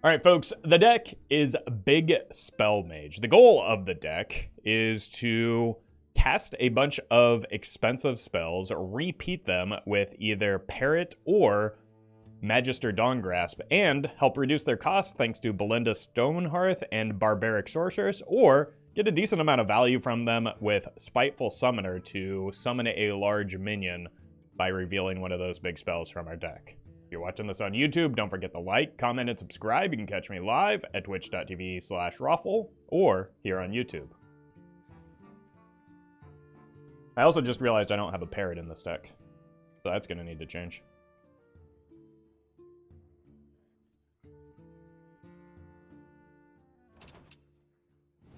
All right, folks, the deck is Big Spell Mage. The goal of the deck is to cast a bunch of expensive spells, repeat them with either Parrot or Magister Dawngrasp, and help reduce their cost thanks to Balinda Stonehearth and Barbaric Sorceress, or get a decent amount of value from them with Spiteful Summoner to summon a large minion by revealing one of those big spells from our deck. If you're watching this on YouTube, don't forget to like, comment, and subscribe. You can catch me live at twitch.tv/Roffle or here on YouTube. I also just realized I don't have a Parrot in this deck, so that's going to need to change.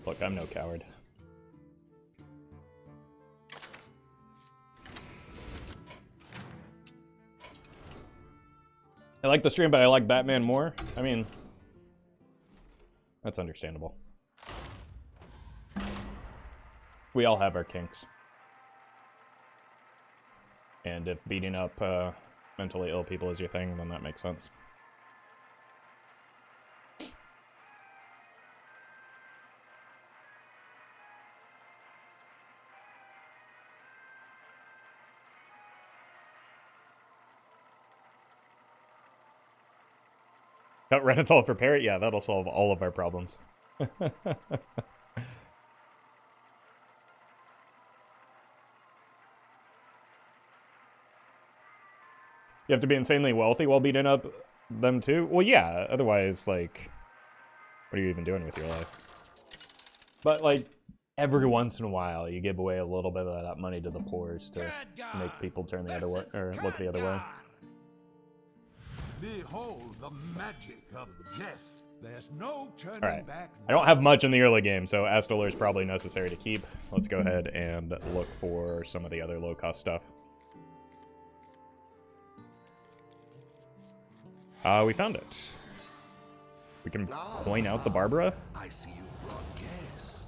Look, I'm no coward. I like the stream, but I like Batman more. I mean, that's understandable. We all have our kinks. And if beating up mentally ill people is your thing, then that makes sense. Cut Renathal for Parrot? Yeah, that'll solve all of our problems. You have to be insanely wealthy while beating up them too? Well, yeah, otherwise, like, what are you even doing with your life? But, like, every once in a while, you give away a little bit of that money to the poor to make people turn the other way, or look the other way. Behold the magic of death. There's no turning back. I don't have much in the early game, so Astalor is probably necessary to keep. Let's go ahead and look for some of the other low-cost stuff. We found it. We can coin out the Barbara. I see you've brought guests.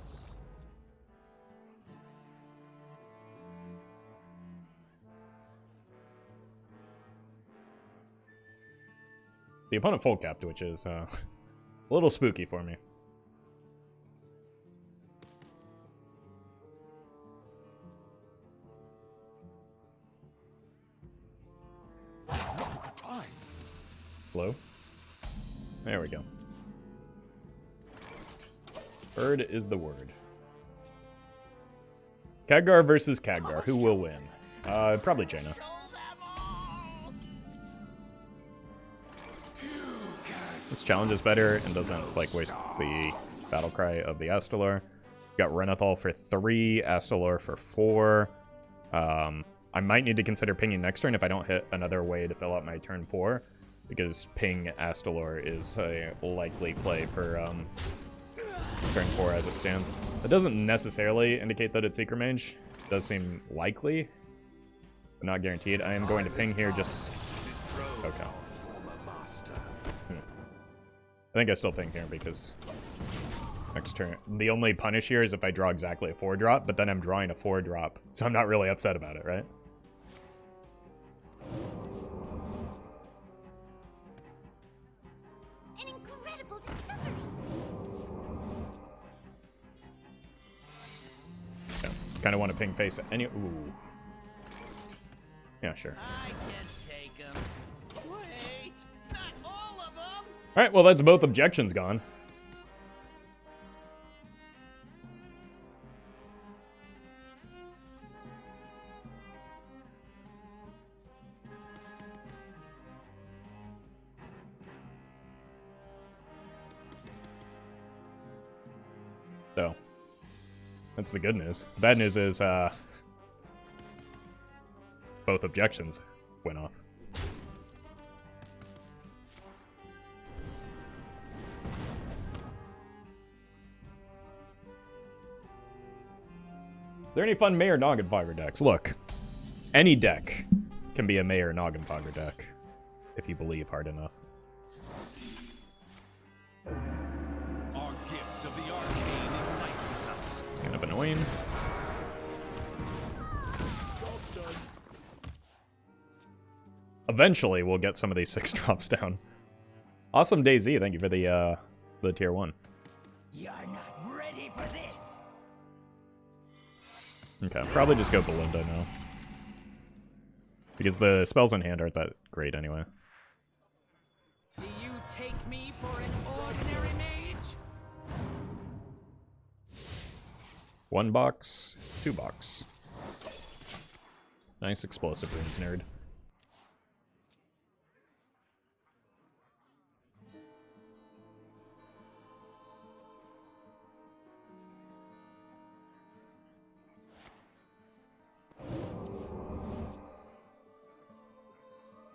The opponent full capped, which is a little spooky for me. Hello? There we go. Bird is the word. Khadgar versus Khadgar. Who will win? Probably Jaina. This challenge is better and doesn't like waste the battle cry of the Astalor. Got Renathal for 3, Astalor for 4. I might need to consider pinging next turn if I don't hit another way to fill out my turn 4, because ping Astalor is a likely play for turn 4 as it stands. That doesn't necessarily indicate that it's Secret Mage. It does seem likely, but not guaranteed. I am going to ping here just... Okay. I think I still ping here because next turn, the only punish here is if I draw exactly a 4-drop, but then I'm drawing a 4-drop, so I'm not really upset about it, right? An incredible discovery. Yeah, kind of want to ping face any. Ooh. Yeah, sure. I can take him. Wait, not all of them. All right, well, that's both objections gone. So, that's the good news. The bad news is both objections went off. Is there any fun Mayor Noggenfogger decks? Look, any deck can be a Mayor Noggenfogger deck if you believe hard enough. Our gift of the arcane enlightens us. It's kind of annoying. Eventually, we'll get some of these 6 drops down. Awesome DayZ, thank you for the tier 1. You're not ready for this. Okay, probably just go Balinda now. Because the spells in hand aren't that great anyway. Do you take me for an ordinary mage? 1 box, 2 box. Nice explosive runes, nerd.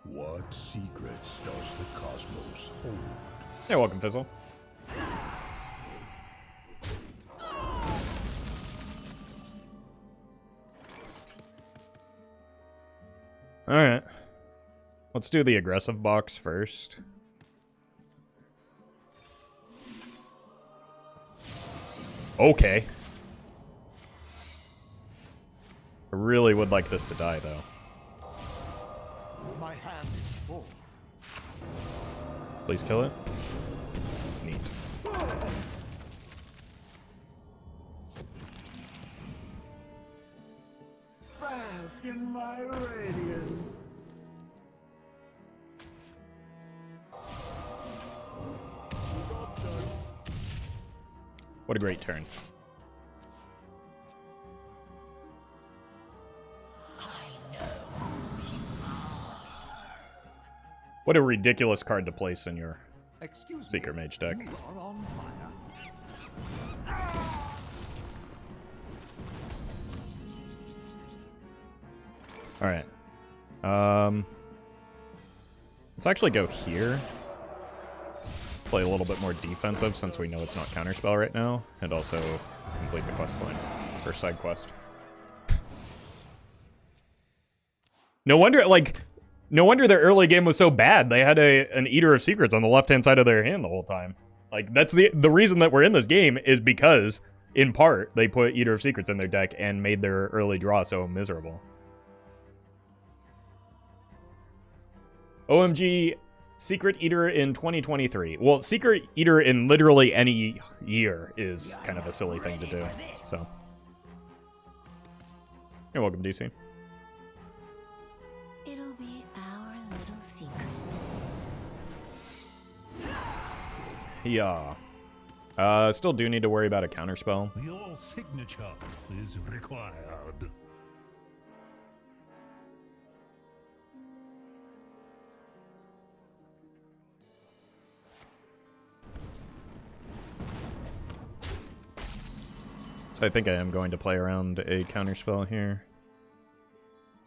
What secrets does the cosmos hold? Yeah, welcome, Fizzle. Alright. Let's do the aggressive box first. Okay. I really would like this to die, though. My hand is full. Please kill it. Neat. Bask in my radiance. What a great turn. What a ridiculous card to place in your Secret Mage deck. You are on fire. Alright. Let's actually go here. Play a little bit more defensive since we know it's not counterspell right now. And also complete the quest line. Or side quest. No wonder, like... No wonder their early game was so bad. They had an Eater of Secrets on the left-hand side of their hand the whole time. Like, that's the reason that we're in this game is because, in part, they put Eater of Secrets in their deck and made their early draw so miserable. OMG, Secret Eater in 2023. Well, Secret Eater in literally any year is kind of a silly thing to do, so. You're welcome, DC. It'll be our little secret. Yeah. Still do need to worry about a counterspell. Your signature is required. So I think I am going to play around a counterspell here.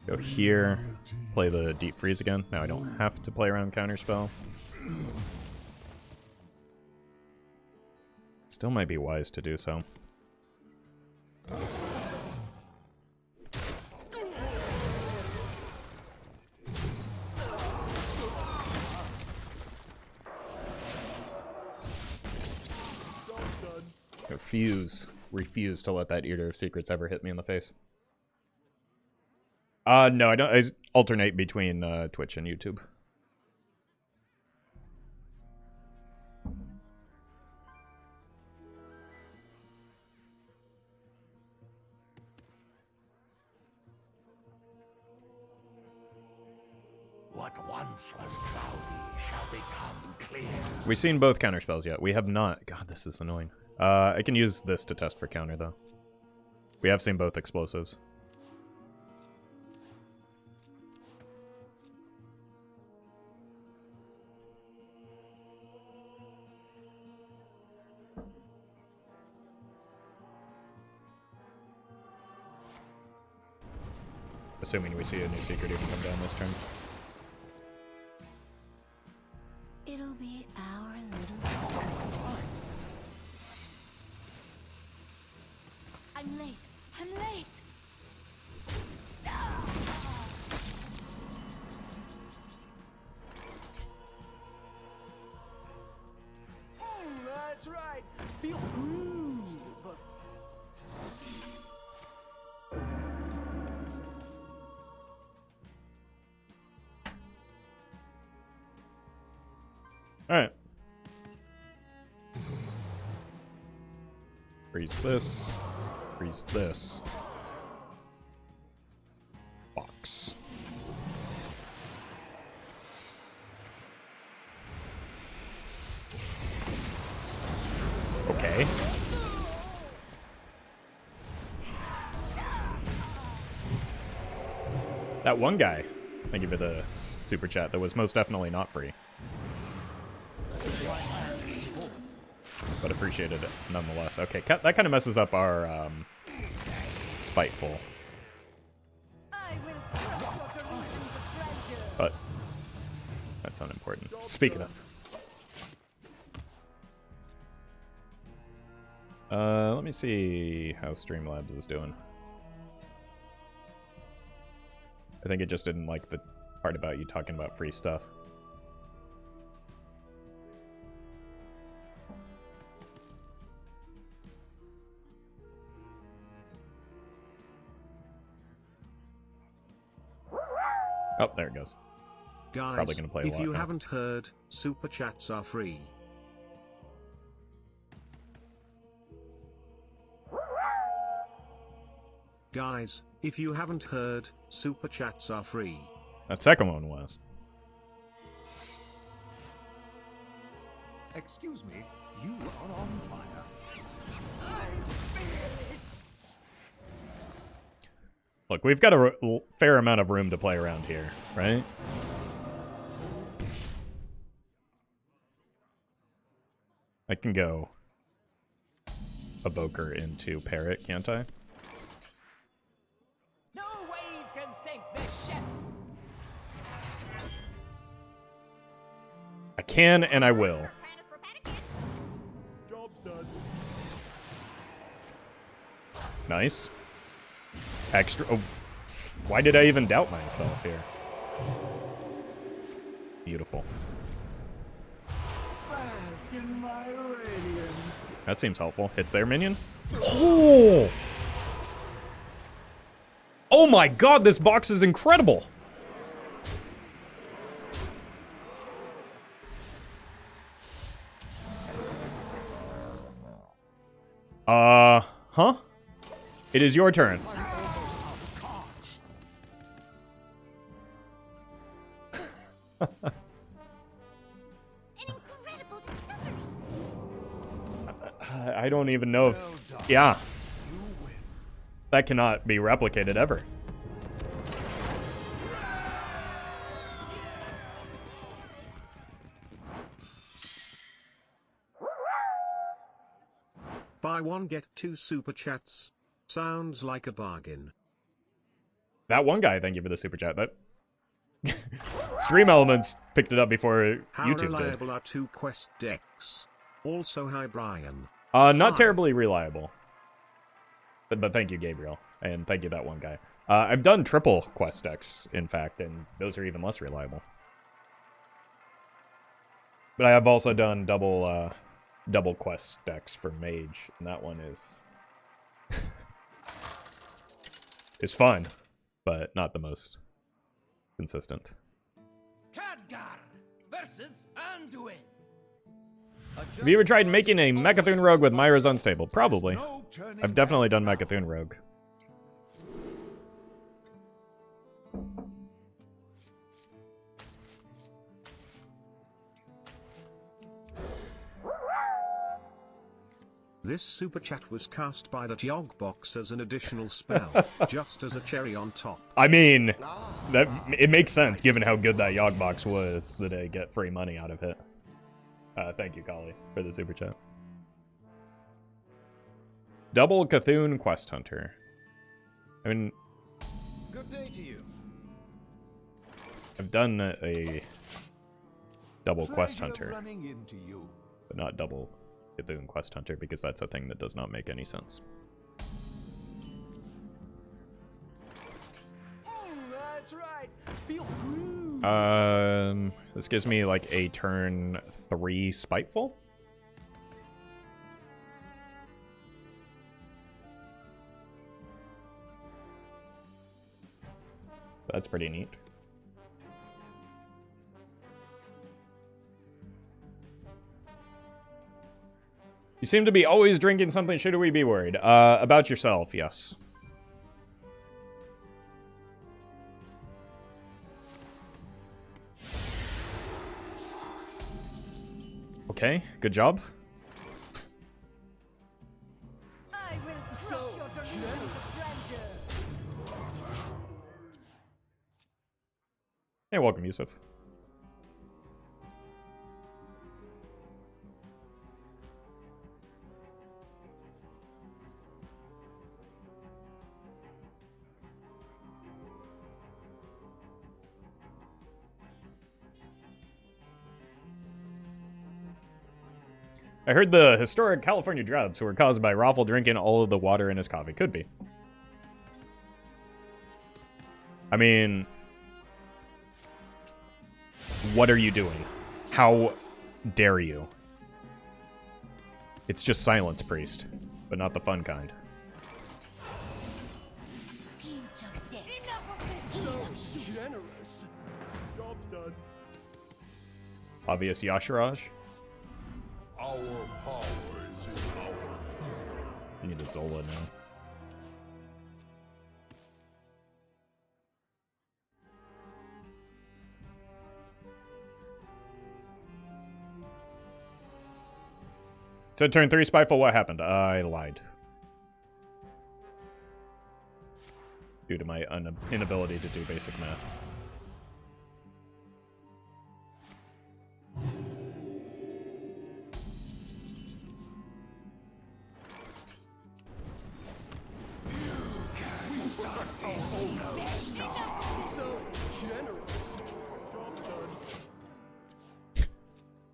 Go here, play the Deep Freeze again. Now I don't have to play around counterspell. Still might be wise to do so. Refuse to let that Eater of Secrets ever hit me in the face. No, I don't. I alternate between Twitch and YouTube. What once was cloudy shall become clear. We've seen both counterspells yet. We have not. God, this is annoying. I can use this to test for counter, though. We have seen both explosives. Assuming we see a new secret even come down this turn. It'll be our little secret. I'm late. I'm late. That's right. Feel good, but Alright, Freeze this. Freeze this. Box. Okay. That one guy, thank you for the super chat, that was most definitely not free. But appreciated it nonetheless. Okay, that kind of messes up our Spiteful. But that's unimportant. Speaking of. Let me see how Streamlabs is doing. I think it just didn't like the part about you talking about free stuff. Oh, there it goes. Guys, probably gonna play a if lot you now. haven't heard, super chats are free. Guys, if you haven't heard, super chats are free. That second one was. Excuse me, you are on fire. Look, we've got a fair amount of room to play around here, right? I can go Evoker into Parrot, can't I? No waves can sink this ship. I can and I will. Job's done. Nice. Extra. Oh, why did I even doubt myself here? Beautiful. That seems helpful. Hit their minion. Oh! Oh my god, this box is incredible! Huh? It is your turn. An incredible discovery. I don't even know if... Yeah. That cannot be replicated ever. Buy one get two super chats. Sounds like a bargain. That one guy, thank you for the super chat. That Stream Elements picked it up before How YouTube reliable did. are two quest decks? Also, hi Brian. Not Hi. terribly reliable. But thank you, Gabriel. And thank you, that one guy. I've done triple quest decks, in fact, and those are even less reliable. But I have also done double quest decks for Mage, and that one is is fun, but not the most consistent. Khadgar versus Anduin. Have you ever tried making a Mechathune Rogue with Myra's Unstable? Probably. I've definitely done Mechathune Rogue. This super chat was cast by the Yogg box as an additional spell, just as a cherry on top. I mean, it makes sense given how good that Yogg box was that I get free money out of it. Thank you, Kali, for the super chat. Double Cthulhu Quest Hunter. I mean, Good day to you. I've done a double Quest Pleasure Hunter, running into you. but not double Cthulhu Quest Hunter because that's a thing that does not make any sense. That's right. Feel good. This gives me like a turn 3 Spiteful. That's pretty neat. You seem to be always drinking something. Should we be worried? About yourself, yes. Okay, good job. I will crush your delusions of grandeur. Hey, welcome, Yusuf. I heard the historic California droughts were caused by Roffle drinking all of the water in his coffee. Could be. I mean, what are you doing? How dare you? It's just Silence Priest, but not the fun kind. So Generous. Job's done. Obvious Yashiraj. Our power is in our You need a Zola now. So turn 3 Spiteful, what happened? I lied. Due to my inability to do basic math.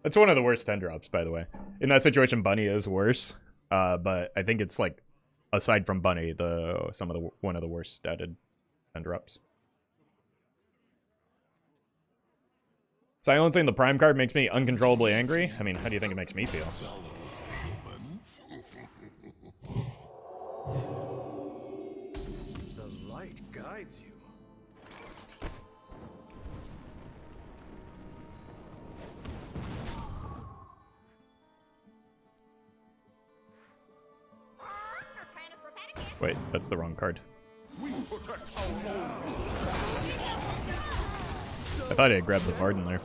That's one of the worst 10 drops, by the way. In that situation, Bunny is worse, but I think it's like, aside from Bunny, one of the worst statted 10 drops. Silencing the Prime card makes me uncontrollably angry. I mean, how do you think it makes me feel? The light guides you. Wait, that's the wrong card. I thought I had grabbed the Varden there.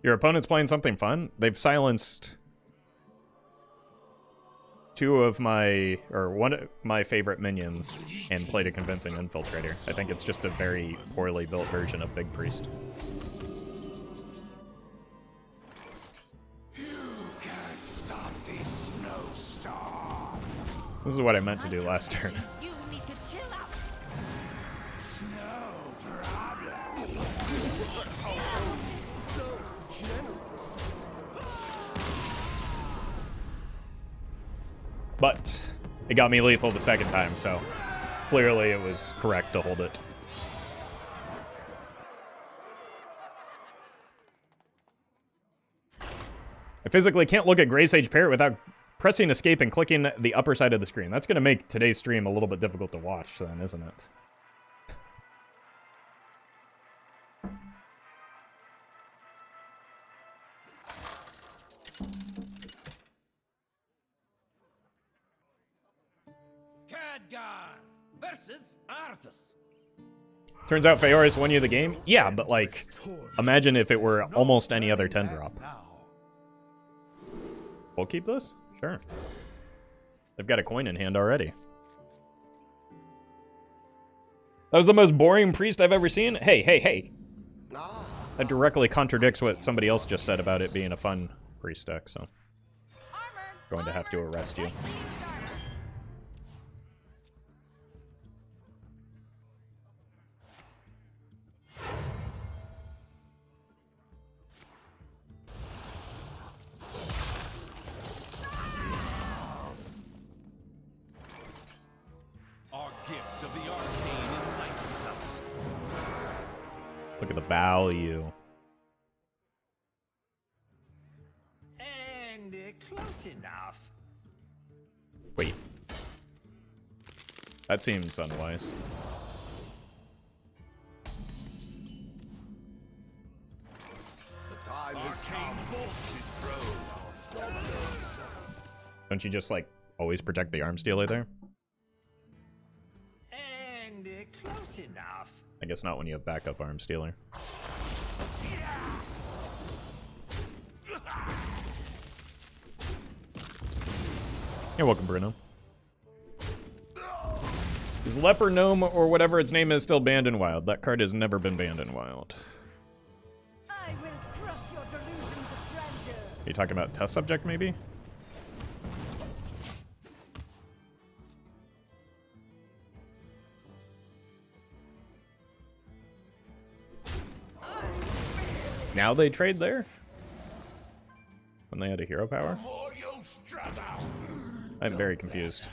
Your opponent's playing something fun? They've silenced one of my favorite minions and played a convincing Infiltrator. I think it's just a very poorly built version of Big Priest. This is what I meant to do last turn. you need to chill out. So generous. But it got me lethal the second time, so clearly it was correct to hold it. I physically can't look at Grey Sage Parrot without pressing escape and clicking the upper side of the screen. That's going to make today's stream a little bit difficult to watch then, isn't it? Khadgar versus Arthas. Turns out Feoris won you the game? Yeah, but like, imagine if it were almost any other 10 drop. We'll keep this? Sure. They've got a coin in hand already. That was the most boring priest I've ever seen? Hey, hey, hey. That directly contradicts what somebody else just said about it being a fun priest deck, so. Going to have to arrest you. Our gift of the arcane enlightens us. Look at the value. And close enough. Wait. That seems unwise. Don't you just, like, always protect the arms dealer there? And close enough. I guess not when you have backup arms dealer. You're welcome, Bruno. Is Leper Gnome or whatever its name is still banned in Wild? That card has never been banned in Wild. I will crush your delusions of grandeur. Are you talking about test subject, maybe? Now they trade there? When they had a hero power? I'm very confused.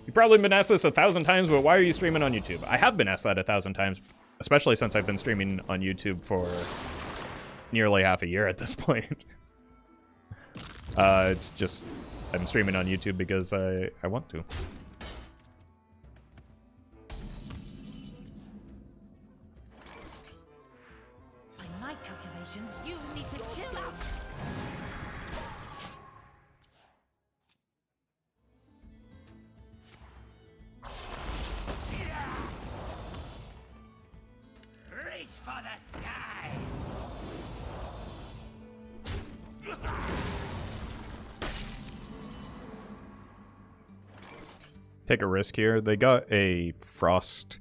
You've probably been asked this 1,000 times, but why are you streaming on YouTube? I have been asked that 1,000 times, especially since I've been streaming on YouTube for nearly half a year at this point. It's just, I'm streaming on YouTube because I want to. By my calculations, you need to chill out. Reach for the skies. Take a risk here. They got a Frost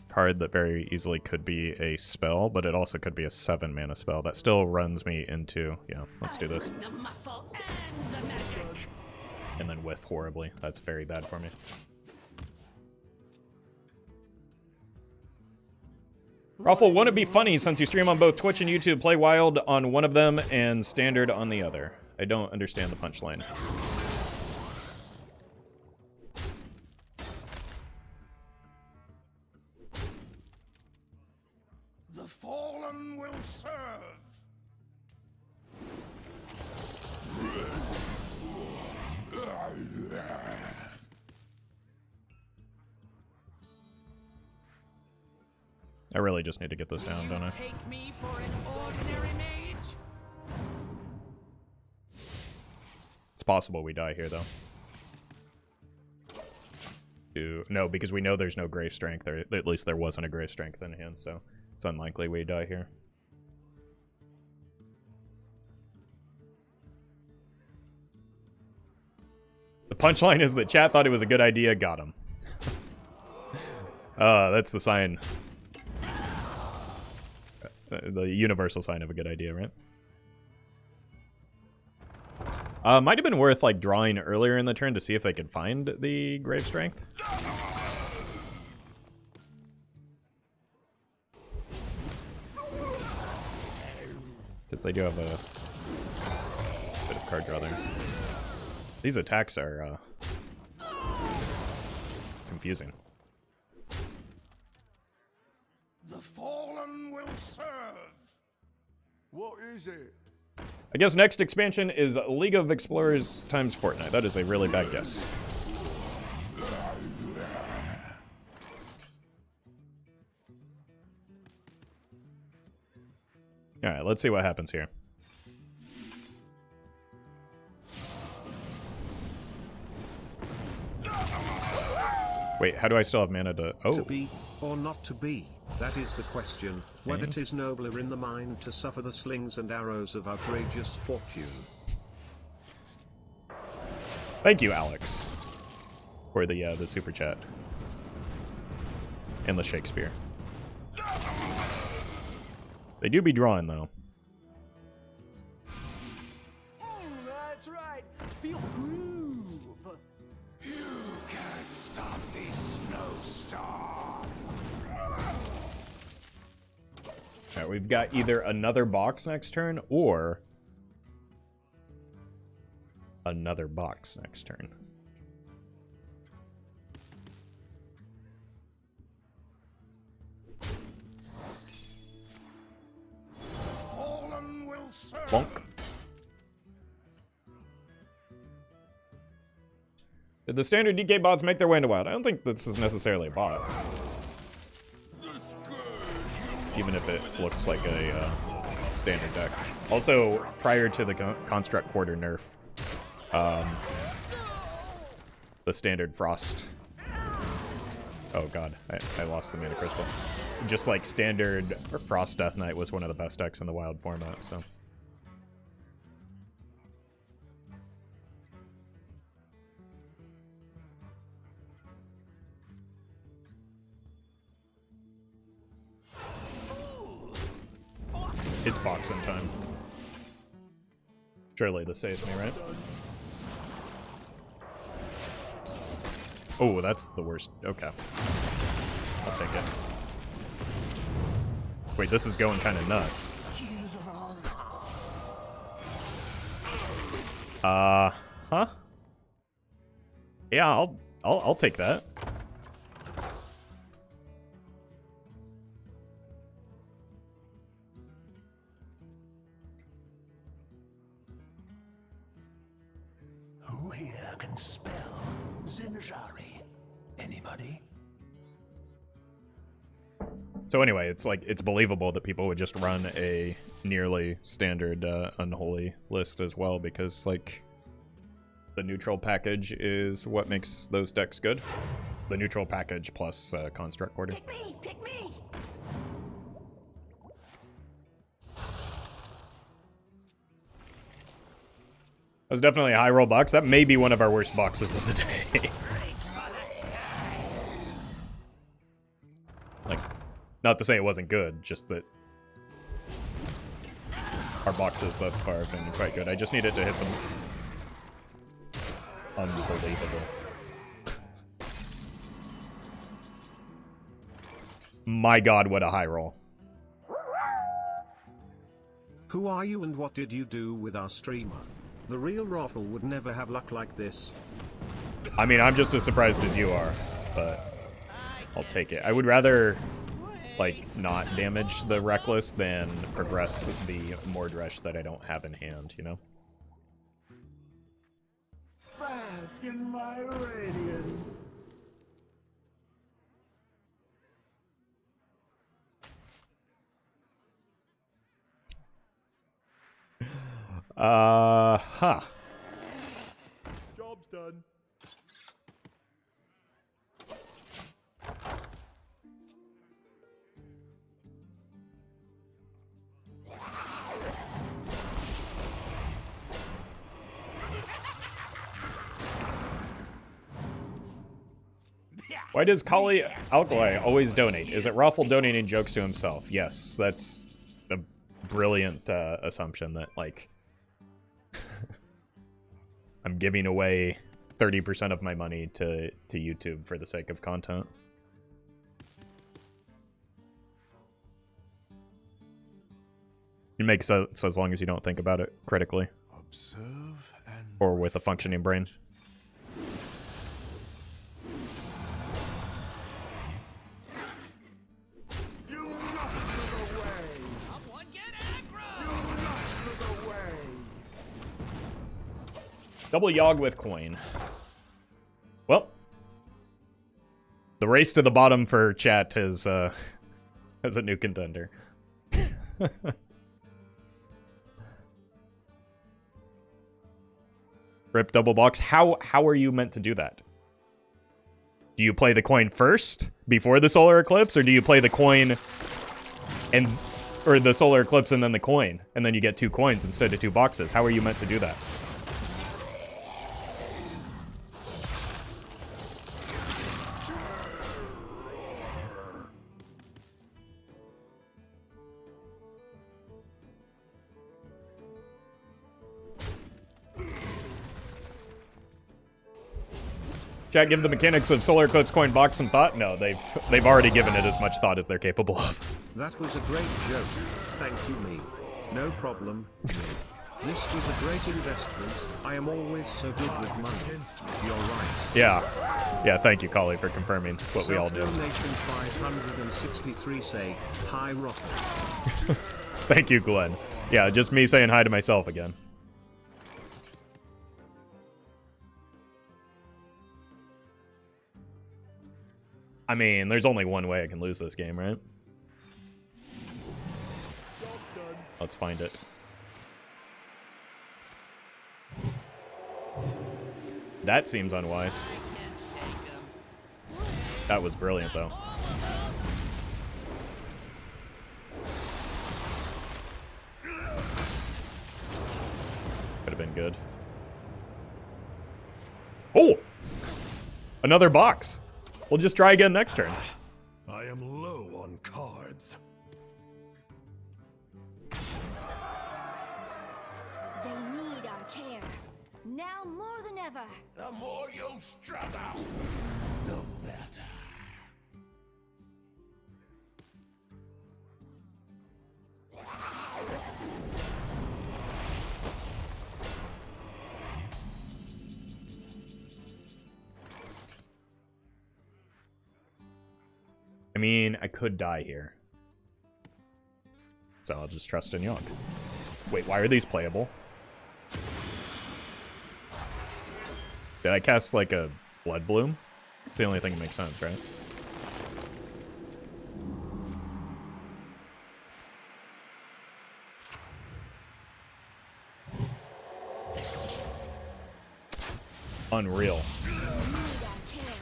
card that very easily could be a spell, but it also could be a 7-mana spell. That still runs me into... Yeah, let's do this. The muscle and the magic. And then whiff horribly. That's very bad for me. Roffle, wouldn't it be funny since you stream on both Twitch and YouTube, play Wild on one of them and Standard on the other? I don't understand the punchline. The fallen will serve. I really just need to get this down, don't I? Take me for an ordinary mage? It's possible we die here, though. No, because we know there's no Grave Strength, or at least there wasn't a Grave Strength in hand, so it's unlikely we die here. The punchline is that chat thought it was a good idea, got him. That's the sign. The universal sign of a good idea, right? Might have been worth, like, drawing earlier in the turn to see if they could find the Grave Strength. Because they do have a bit of card draw there. These attacks are confusing. The fallen will serve. What is it? I guess next expansion is League of Explorers times Fortnite. That is a really bad guess. Alright, let's see what happens here. Wait, how do I still have mana to... Oh. To be, or not to be, that is the question, whether 'tis nobler in the mind to suffer the slings and arrows of outrageous fortune. Thank you, Alex, for the super chat. And the Shakespeare. They do be drawing, though. That's right. Feel groove. You can't stop this snowstorm. Alright, we've got either another box next turn, or another box next turn. Fallen will serve. Bonk. Did the standard DK bots make their way into Wild? I don't think this is necessarily a bot. Even if it looks like a standard deck. Also, prior to the Construct Quarter nerf, the standard Frost. Oh god, I lost the Mana Crystal. Just like standard Frost Death Knight was one of the best decks in the Wild format, so. It's boxing time. Surely this saves me, right? Oh, that's the worst. Okay. I'll take it. Wait, this is going kind of nuts. Huh? Yeah, I'll take that. Who here can spell Zinjari? Anybody? So anyway, it's like, it's believable that people would just run a nearly standard Unholy list as well, because like the neutral package is what makes those decks good. The neutral package plus Construct Quarter. Pick me! Pick me! That was definitely a high roll box. That may be one of our worst boxes of the day. Like, not to say it wasn't good, just that our boxes thus far have been quite good. I just needed to hit them. Unbelievable. My god, what a high roll. Who are you and what did you do with our streamer? The real Roffle would never have luck like this. I mean, I'm just as surprised as you are, but I'll take it. I would rather, like, not damage the Reckless than progress the Mordresh that I don't have in hand, you know? Bask in my radiance. Huh. Job's done. Why does Kali Alkali always donate? Is it Roffle donating jokes to himself? Yes, that's a brilliant assumption that, like, I'm giving away 30% of my money to YouTube for the sake of content. It makes sense as long as you don't think about it critically. Observe and Or with a functioning brain. do not look away. Someone get aggro! Do not look away. Double Yogg with coin. Well, the race to the bottom for chat has a new contender. Rip double box. How are you meant to do that? Do you play the coin first before the solar eclipse, or do you play the coin or the solar eclipse and then the coin, and then you get 2 coins instead of 2 boxes? How are you meant to do that? Chat, give the mechanics of Solar Eclipse coin box some thought? No, they've already given it as much thought as they're capable of. That was a great joke. Thank you, me. No problem, me. This was a great investment. I am always so good with money. You're right. Yeah, thank you, Kali, for confirming what we all do. Donation 563 say, hi Roffle. Thank you, Glenn. Yeah, just me saying hi to myself again. I mean, there's only one way I can lose this game, right? Job's done. Let's find it. That seems unwise. That was brilliant, though. Could have been good. Oh! Another box. We'll just try again next turn. I am low on cards. They need our care. Now more than ever. The more you struggle, the better. I mean, I could die here. So I'll just trust in Yogg. Wait, why are these playable? Did I cast like a Blood Bloom? It's the only thing that makes sense, right? Unreal. They need our care.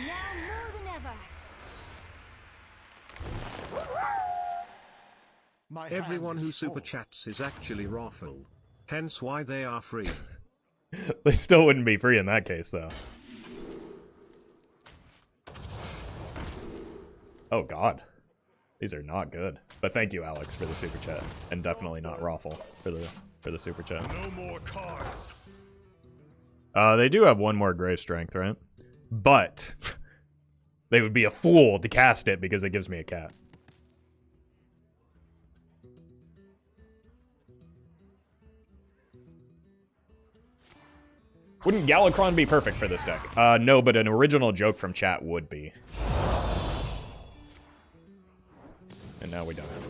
Now more than ever. Everyone who super chats is actually Roffle. Hence why they are free. They still wouldn't be free in that case, though. Oh, God. These are not good. But thank you, Alex, for the super chat. And definitely not Roffle for the super chat. No more cards. They do have one more grave strength, right? But they would be a fool to cast it because it gives me a cat. Wouldn't Galakron be perfect for this deck? No, but an original joke from chat would be. And now we don't have it.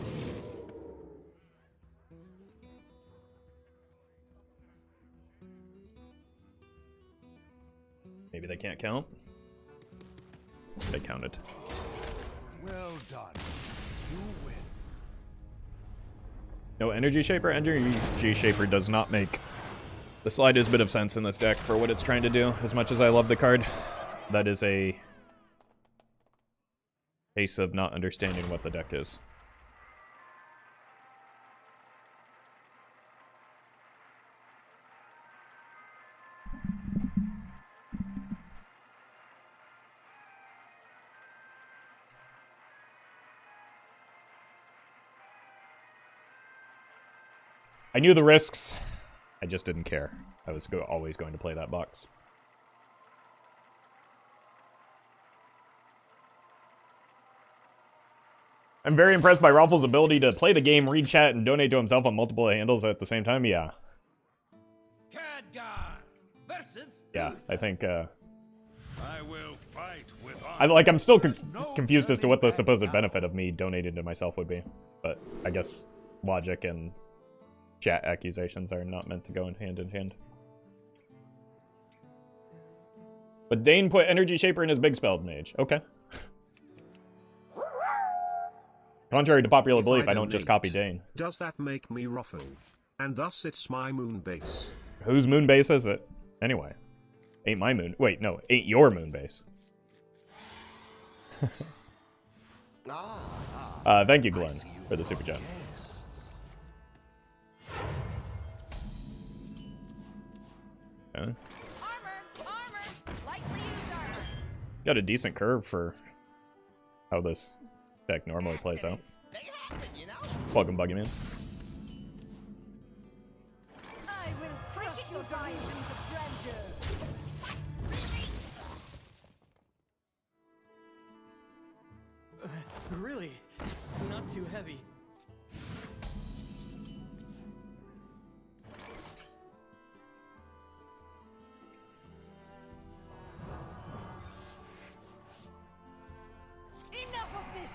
Maybe they can't count? They counted. Well done. You win. No Energy Shaper? Energy Shaper does not make the slightest bit of sense in this deck for what it's trying to do, as much as I love the card. That is a case of not understanding what the deck is. I knew the risks. I just didn't care. I was always going to play that box. I'm very impressed by Roffle's ability to play the game, read chat, and donate to himself on multiple handles at the same time. Yeah. Yeah, I think, I will fight with I'm still confused as to what the supposed benefit of me donating to myself would be. But I guess logic and chat accusations are not meant to go in hand. But Dane put Energy Shaper in his big spell mage. Okay. Contrary to popular belief, I don't just copy Dane. Does that make me Roffle? And thus it's my moon base. Whose moon base is it? Anyway. Ain't my moon. Wait, no. Ain't your moon base. Thank you, Glenn, for the super chat. Okay. Armor! Lightly used armor! Got a decent curve for how this deck normally plays out. They happen, you know? Welcome, Buggyman. I will crush your dimensions of grandeur! Really? It's not too heavy. Enough of this!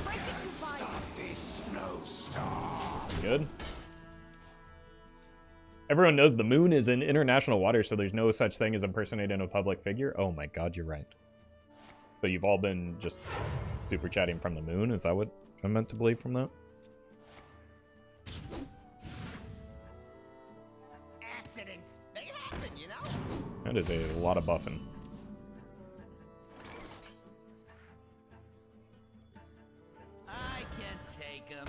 Break it to fire! Stop this snowstorm. Good. Everyone knows the moon is in international waters, so there's no such thing as impersonating a public figure. Oh my god, you're right. So you've all been just super chatting from the moon? Is that what I'm meant to believe from that? That is a lot of buffing. I can take him.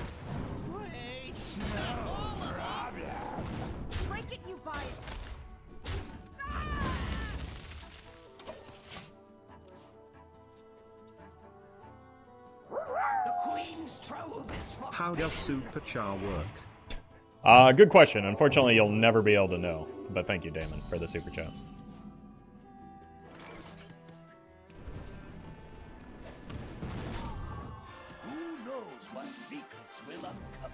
Wait, not all of them. Break it, you buy it. The Queen's trove is for How does Super Char work? Good question. Unfortunately, you'll never be able to know. But thank you, Damon, for the super chat. Who knows what secrets will uncover?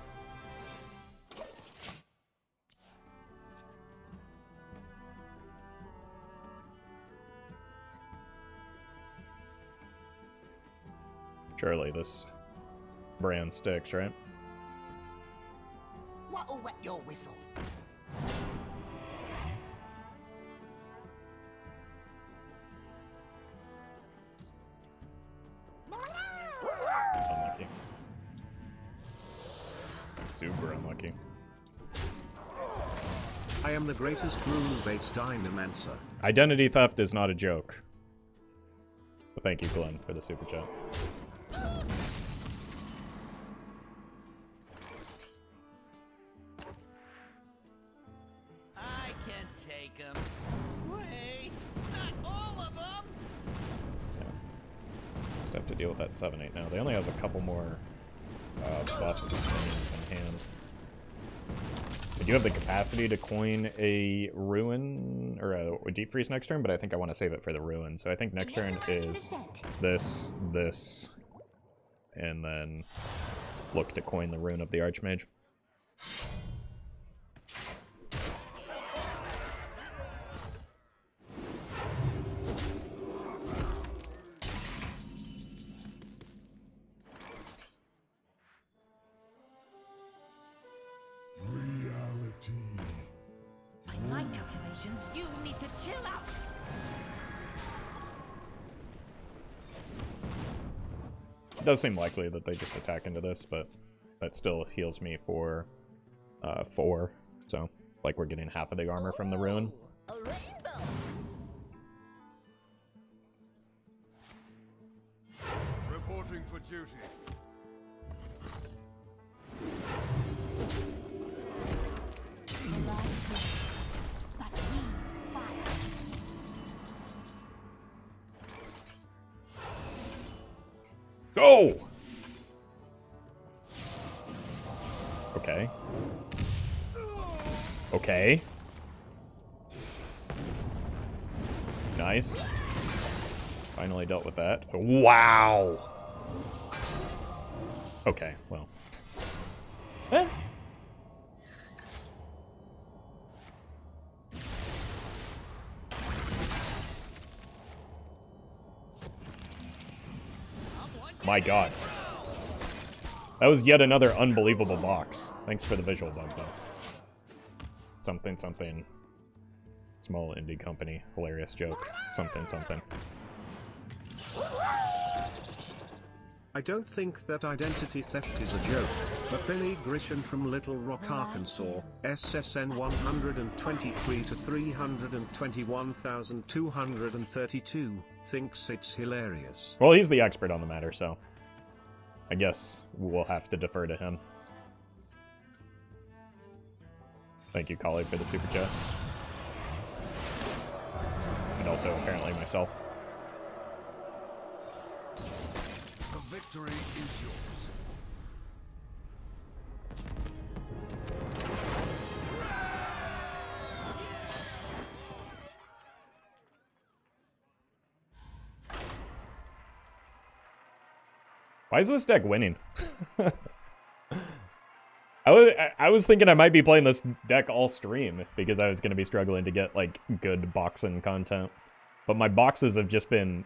Surely this brand sticks, right? what'll wet your whistle. Unlucky. Super unlucky. I am the greatest rune-based Dynamancer. Identity theft is not a joke. But thank you, Glenn, for the super chat. I can take them. Wait, not all of them. Just have to deal with that 7/8 now. They only have a couple more buff minions in hand. I do have the capacity to coin a Ruin or a Deep Freeze next turn, but I think I want to save it for the Ruin. So I think next turn is this, and then look to coin the Rune of the Archmage. By my calculations, you need to chill out. It does seem likely that they just attack into this, but that still heals me for 4. So, like, we're getting half of the armor from the Rune. A rainbow. Reporting for duty. But we fight. Go! Okay. Okay. Nice. Finally dealt with that. Wow! Okay, well. Eh. My god. That was yet another unbelievable box. Thanks for the visual bug, though. Something, something. Small indie company. Hilarious joke. Something, something. I don't think that identity theft is a joke, but Billy Grisham from Little Rock, Arkansas, SSN 123 to 321,232, thinks it's hilarious. Well, he's the expert on the matter, so I guess we'll have to defer to him. Thank you, colleague, for the super chat. And also, apparently, myself. The victory is yours. Why is this deck winning? I was thinking I might be playing this deck all stream because I was going to be struggling to get like good boxing content, but my boxes have just been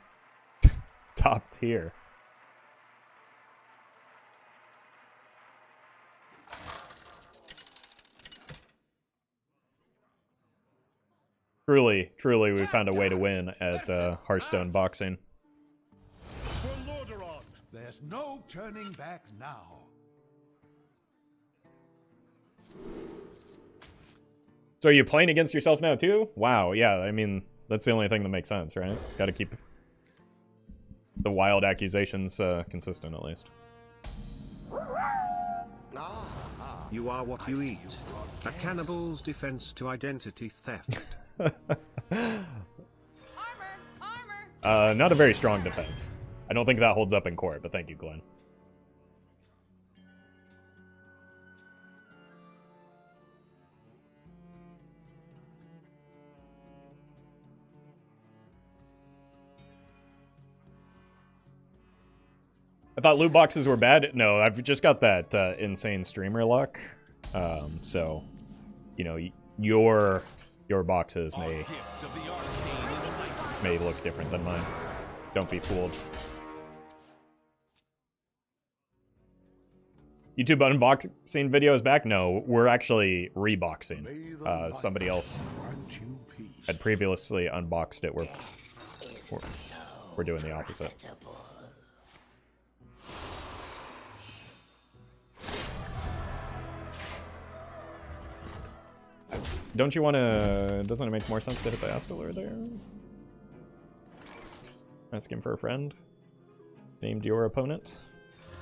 top tier. Truly, we found a way to win at Hearthstone Boxing. For Lordaeron, there's no turning back now. So are you playing against yourself now too? Wow, yeah, I mean, That's the only thing that makes sense, right? Got to keep the wild accusations consistent, at least. You are what you eat. A cannibal's defense to identity theft. Not a very strong defense. I don't think that holds up in court, but thank you, Glenn. I thought loot boxes were bad. No, I've just got that insane streamer luck. So, you know, your boxes may look different than mine. Don't be fooled. YouTube unboxing video is back? No, we're actually reboxing. Somebody else had previously unboxed it. We're doing the opposite. Don't you want to... Doesn't it make more sense to hit the Astalor there? Ask him for a friend. Named your opponent.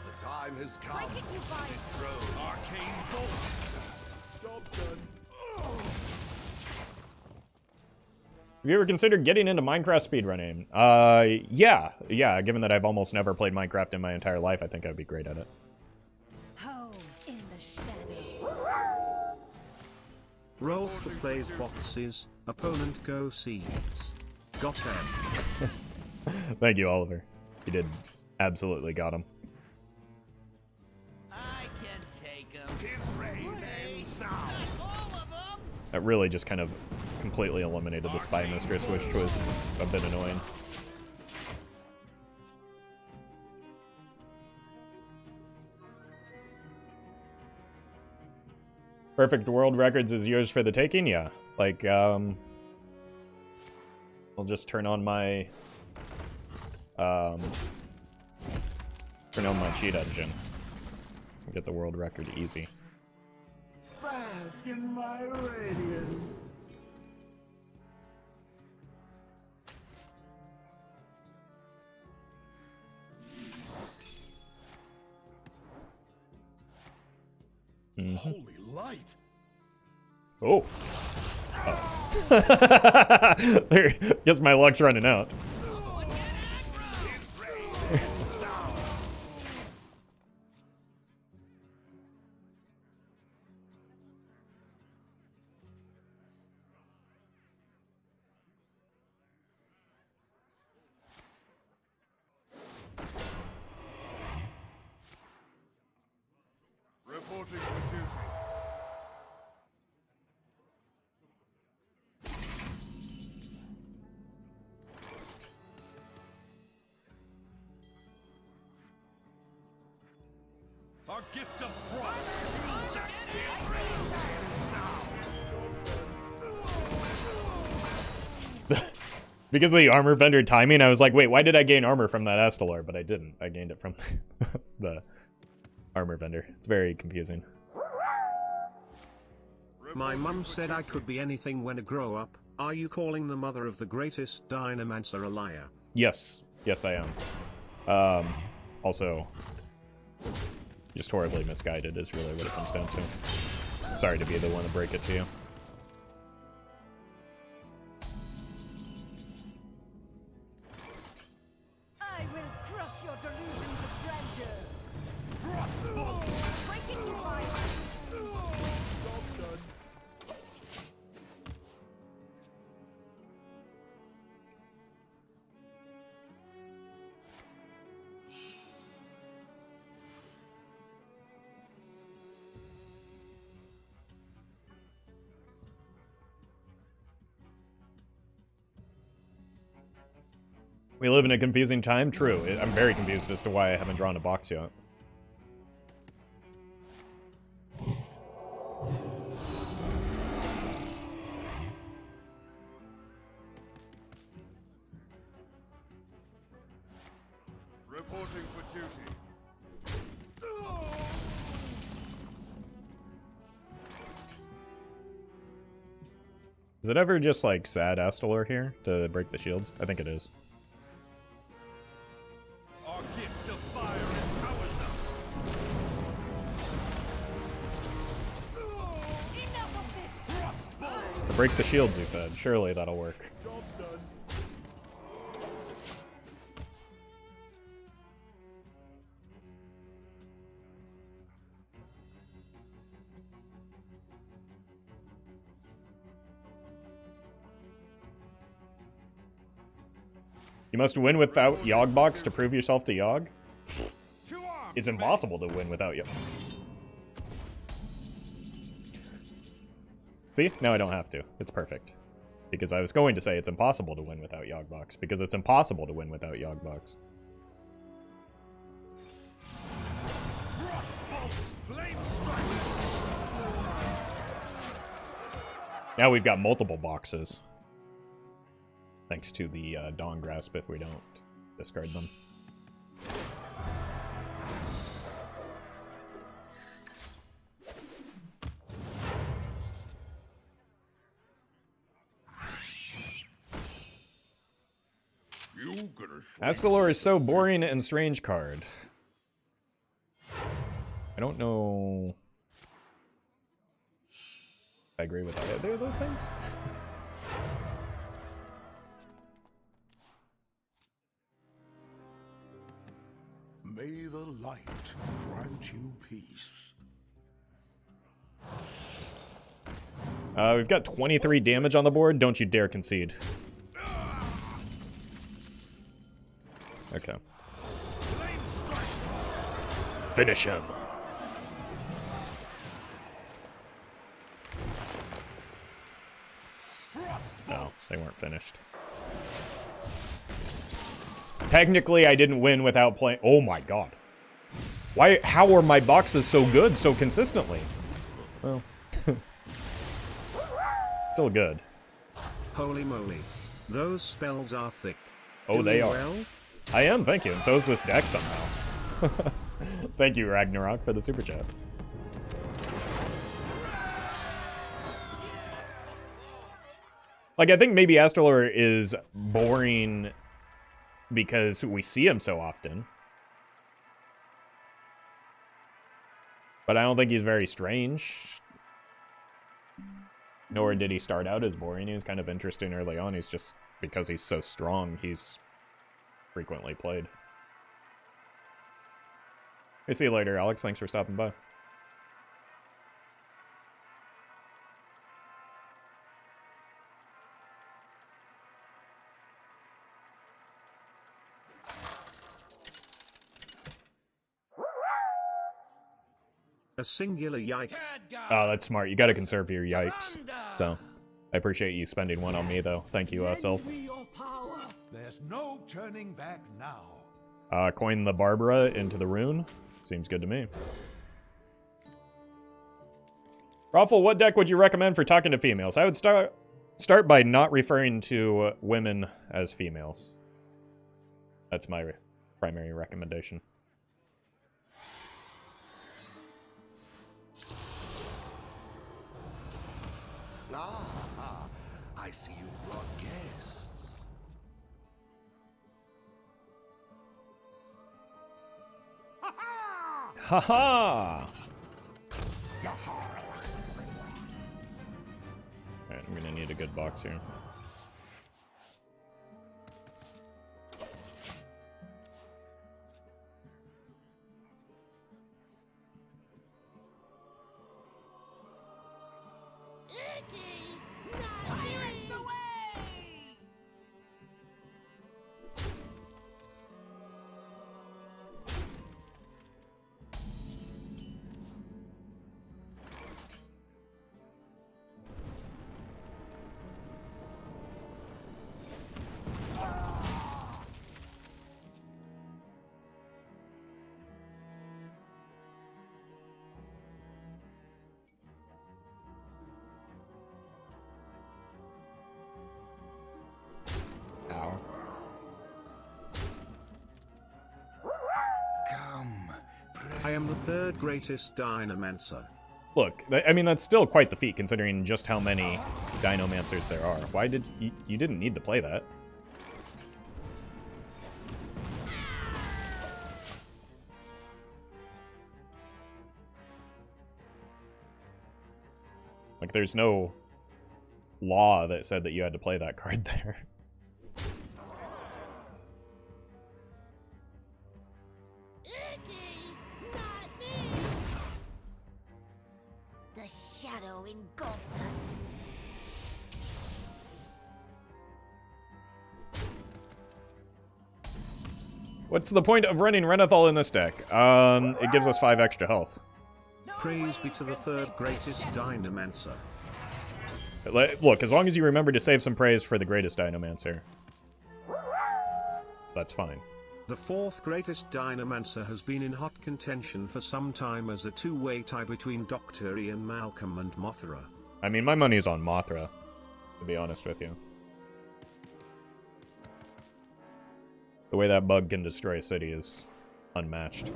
The time has come. Throw arcane bolt. Job done. Have you ever considered getting into Minecraft speedrunning? Yeah. Given that I've almost never played Minecraft in my entire life, I think I'd be great at it. Home in the shadows. Roffle plays boxes, opponent go seeds. Got him. Thank you, Oliver. You did absolutely got him. I can take him. His reign ends now. All of them. That really just kind of completely eliminated the Spy Mistress, which was a bit annoying. Perfect world records is yours for the taking? Yeah. Like, I'll just turn on my cheat engine and get the world record easy. Bask in my radiance. Holy light. Oh. There, guess my luck's running out. Reporting for duty. Our gift of frost. Because of the armor vendor timing, I was like, wait, why did I gain armor from that Astalor? But I didn't. I gained it from the armor vendor. It's very confusing. My mum said I could be anything when I grow up. Are you calling the mother of the greatest Dynamancer a liar? Yes. Yes, I am. Also, just horribly misguided is really what it comes down to. Sorry to be the one to break it to you. I will crush your delusions of grandeur. Crossbow. Breaking you by Job done. We live in a confusing time? True. I'm very confused as to why I haven't drawn a box yet. Reporting for duty. Is it ever just like sad Astalor here to break the shields? I think it is. Our gift of fire empowers us. Enough of this! Frostbolt. To break the shields, he said. Surely that'll work. You must win without Yogg-Box to prove yourself to Yogg? It's impossible to win without Yogg. See? Now I don't have to. It's perfect. Because I was going to say it's impossible to win without Yogg-Box. Because it's impossible to win without Yogg-Box. Now we've got multiple boxes. Thanks to the Dawngrasp if we don't discard them. Astalor is so boring and strange card. I don't know if I agree with either of those things. May the light grant you peace. We've got 23 damage on the board. Don't you dare concede. Okay. Finish him. No, they weren't finished. Technically, I didn't win without playing. Oh my god. Why? How are my boxes so good so consistently? Well, still good. Holy moly. Those spells are thick. Oh, Doing they are. well? I am, thank you. And so is this deck somehow. Thank you, Ragnarok, for the super chat. Like, I think maybe Astalor is boring because we see him so often. But I don't think he's very strange. Nor did he start out as boring. He was kind of interesting early on. He's just, because he's so strong, he's frequently played. We'll see you later, Alex. Thanks for stopping by. A singular yike. Oh, that's smart. You gotta conserve your yikes. So, I appreciate you spending one on me, though. Thank you, Self. There's no turning back now. Coin the Barbara into the Rune. Seems good to me. Roffle, what deck would you recommend for talking to females? I would start by not referring to women as females. That's my primary recommendation. Ah, I see you've brought guests. Haha! Alright, I'm gonna need a good box here. I am the third greatest Dynamancer. Look, I mean, that's still quite the feat, considering just how many Dinomancers there are. Why did you didn't need to play that? Like, there's no law that said that you had to play that card there. Icky, not me. The shadow engulfs us. What's the point of running Renathal in this deck? It gives us 5 extra health. Praise be to the third greatest Dinomancer. Look, as long as you remember to save some praise for the greatest Dinomancer, that's fine. The fourth greatest Dinomancer has been in hot contention for some time as a two-way tie between Dr. Ian Malcolm and Mothra. I mean, my money's on Mothra, to be honest with you. The way that bug can destroy a city is unmatched.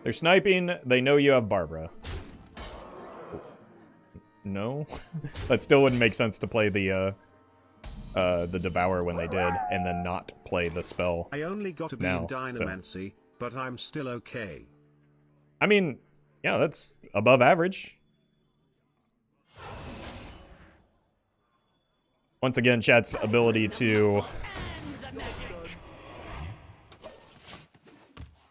They're sniping. They know you have Barbara. No? That still wouldn't make sense to play the Devour when they did, and then not play the spell. I only got to be now, in Dynamancy, but I'm still okay. I mean, yeah, that's above average. Once again, chat's ability to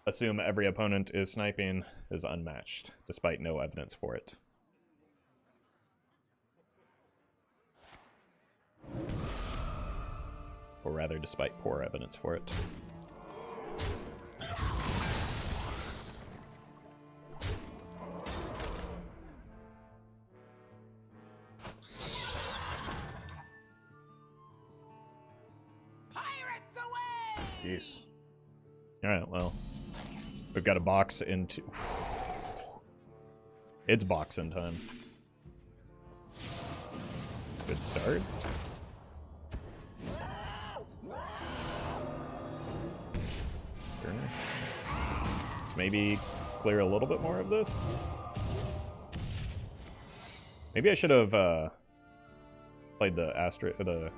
assume every opponent is sniping is unmatched, despite no evidence for it. Or rather, despite poor evidence for it. Pirates away! Jeez. Alright, well. We've got a box into... It's boxing time. Good start. Sure. Let's maybe clear a little bit more of this. Maybe I should have played the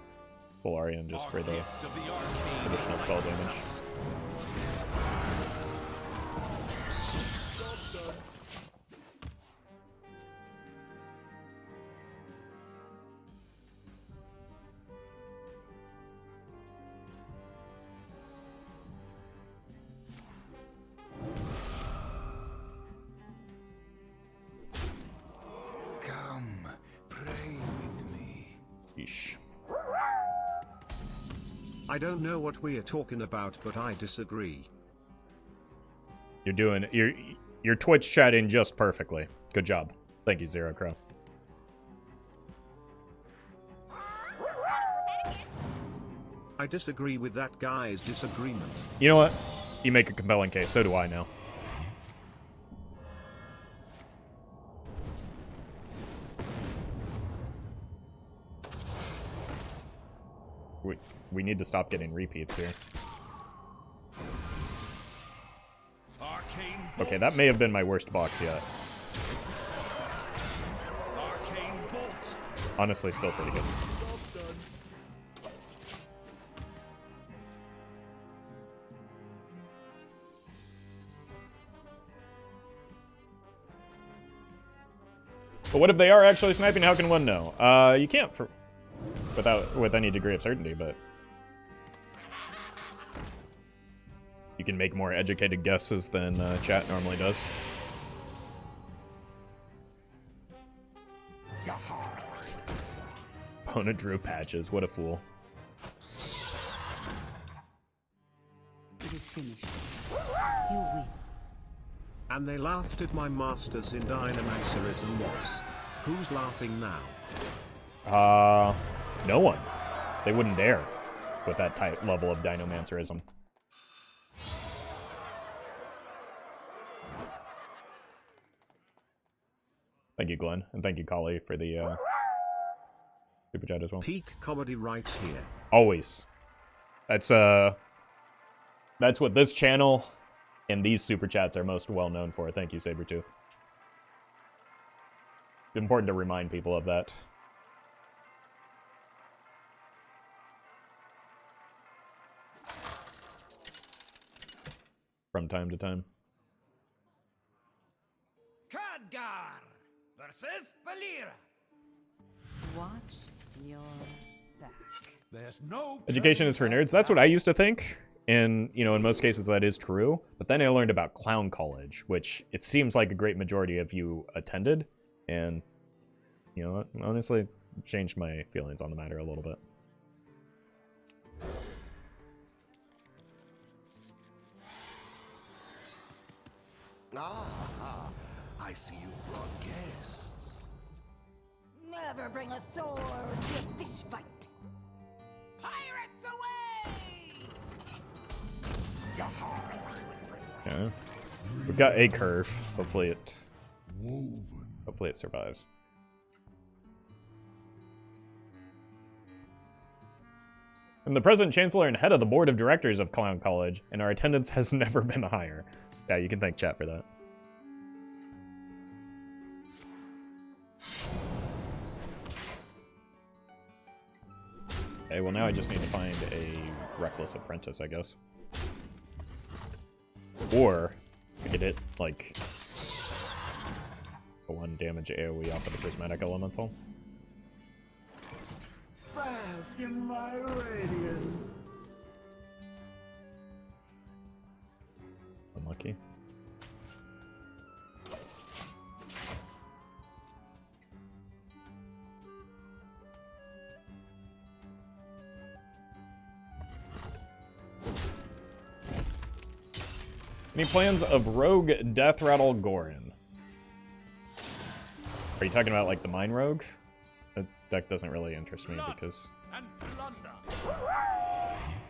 Solarian just for the additional spell damage. I don't know what we are talking about, but I disagree. You're doing your Twitch chatting just perfectly. Good job. Thank you, Zero Crow. I disagree with that guy's disagreement. You know what? You make a compelling case. So do I now. We need to stop getting repeats here. Okay, that may have been my worst box yet. Honestly, still pretty good. But what if they are actually sniping? How can one know? You can't with any degree of certainty, but you can make more educated guesses than chat normally does. Opponent drew patches. What a fool. It is finished. You win. And they laughed at my masters in Dynamancerism was. Who's laughing now? No one. They wouldn't dare with that type level of Dinomancerism. Thank you, Glenn, and thank you, Kali, for the super chat as well. Peak comedy right here. Always. That's what this channel and these super chats are most well known for. Thank you, Sabretooth. Important to remind people of that. From time to time. Khadgar versus Valira. Watch your back. There's no Education is for nerds. That's what I used to think. And, you know, in most cases that is true. But then I learned about Clown College, which it seems like a great majority of you attended. And, you know, honestly, changed my feelings on the matter a little bit. Ah, I see you've brought guests. Never bring a sword to a fish fight. Pirates away! Yeah. We've got a curve. Hopefully it survives. I'm the present chancellor and head of the board of directors of Clown College, and our attendance has never been higher. Yeah, you can thank chat for that. Okay, well now I just need to find a reckless apprentice, I guess. Or I could hit like a 1 damage AoE off of the Prismatic Elemental. Bask in my radiance. Unlucky. Any plans of Rogue Deathrattle Gorin? Are you talking about like the Mine Rogue? That deck doesn't really interest me because and plunder.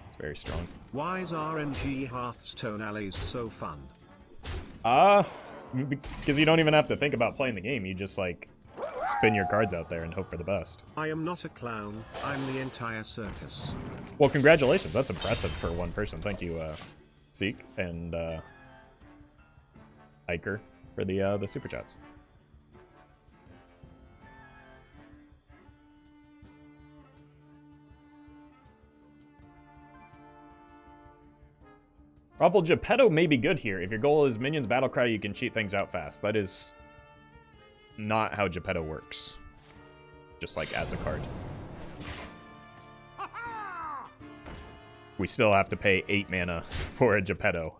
it's very strong. Why is RNG Hearthstone Alleys so fun? Because you don't even have to think about playing the game. You just like spin your cards out there and hope for the best. I am not a clown, I'm the entire circus. Well, congratulations. That's impressive for one person. Thank you, Seek and Iker for the super chats. Roffle, Geppetto may be good here. If your goal is minions battlecry, you can cheat things out fast. That is not how Geppetto works. Just like as a card. We still have to pay 8 mana for a Geppetto.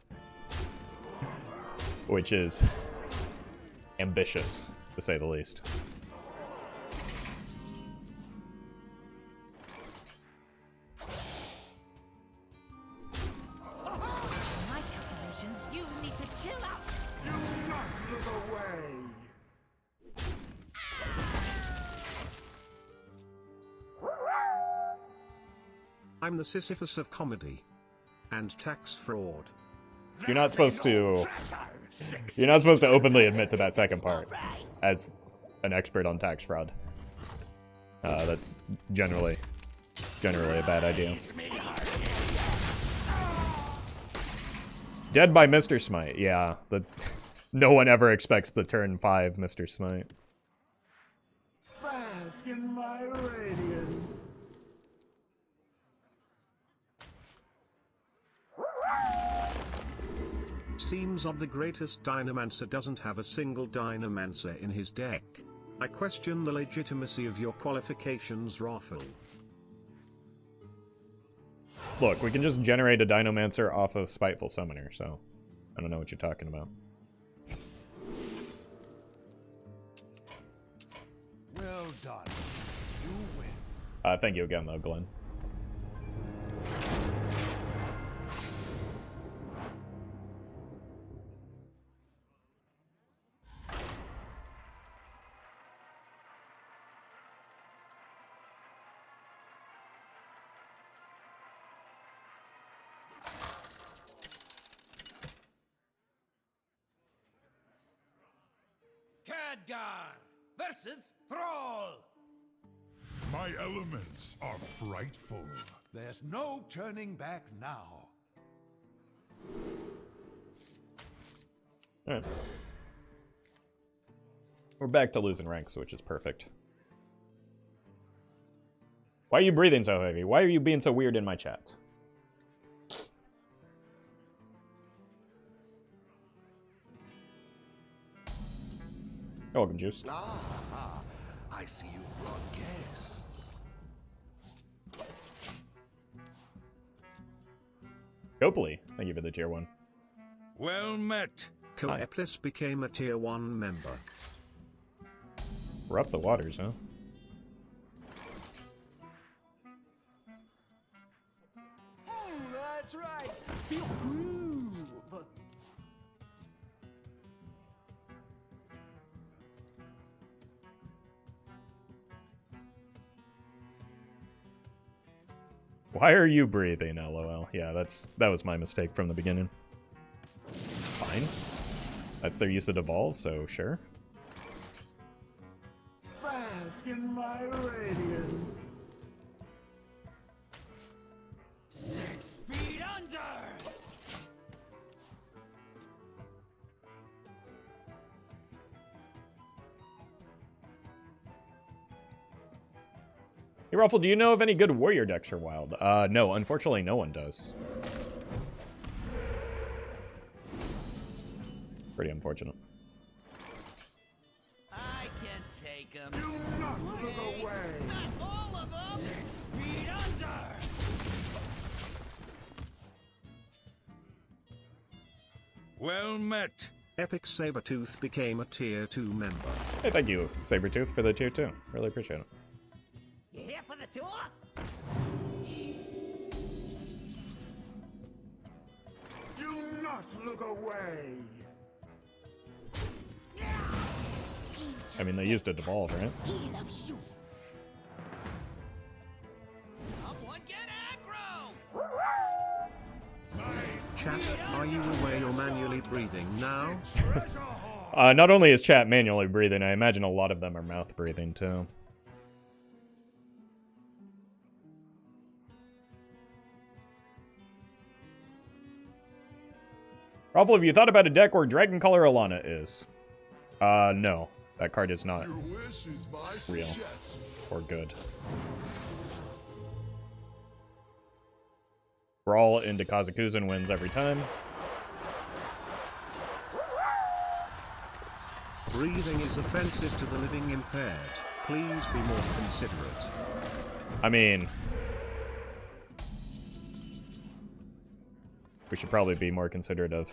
Which is ambitious, to say the least. My calculations, you need to chill out. I'm the Sisyphus of comedy. And tax fraud. You're not supposed to openly admit to that second part as an expert on tax fraud. That's generally a bad idea. Dead by Mr. Smite. Yeah, no one ever expects the turn 5 Mr. Smite. Bask in my radiance. Seems of the greatest Dynamancer doesn't have a single Dynamancer in his deck. I question the legitimacy of your qualifications, Roffle. Look, we can just generate a Dynamancer off of Spiteful Summoner, so I don't know what you're talking about. Well done. You win. Thank you again, though, Glenn. Khadgar versus Thrall. My elements are frightful. There's no turning back now. Alright. We're back to losing ranks, which is perfect. Why are you breathing so heavy? Why are you being so weird in my chat? You're welcome, Juice. Ah, I see you've brought guests. Copley, thank you for the tier 1. Well met. Coeplis became a tier 1 member. We're up the waters, huh? That's right. Feel groove. Why are you breathing, LOL? Yeah, that was my mistake from the beginning. It's fine. That's their use of Devolve, so sure. Bask in my radiance. 6 feet under. Hey, Roffle, do you know of any good warrior decks for Wild? No, unfortunately no one does. Pretty unfortunate. I can take him. Do not look away. Not all of them. 6 feet under. Well met. Epic Sabertooth became a tier 2 member. Hey, thank you, Sabretooth, for the tier 2. Really appreciate it. You here for the tour? Do not look away. I mean, they used a Devolve, right? He loves you. Someone get aggro. Chat, are you aware you're manually breathing now? Not only is chat manually breathing, I imagine a lot of them are mouth breathing, too. Ruffle, have you thought about a deck where Dragon Color Alana is? No. That card is not real or good. Brawl into Kazakuzen wins every time. Breathing is offensive to the living impaired. Please be more considerate. I mean, we should probably be more considerate of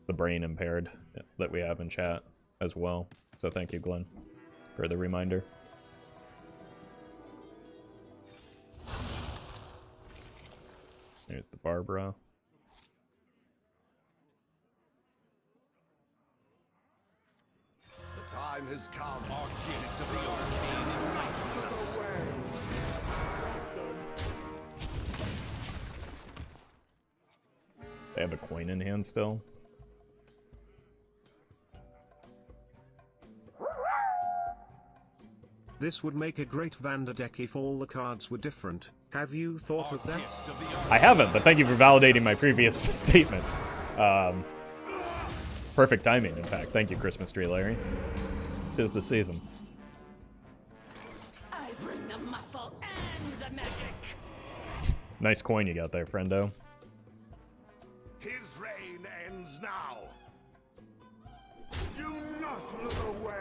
the brain impaired that we have in chat as well. So thank you, Glenn, for the reminder. There's the Barbara. The time has come. Our gift of the Arcane Artificer. They have a coin in hand still. This would make a great Vander deck if all the cards were different. Have you thought of that? I haven't, but thank you for validating my previous statement. Perfect timing, in fact. Thank you, Christmas Tree Larry. 'Tis the season. I bring the muscle and the magic. Nice coin you got there, friendo. His reign ends now. Do not look away.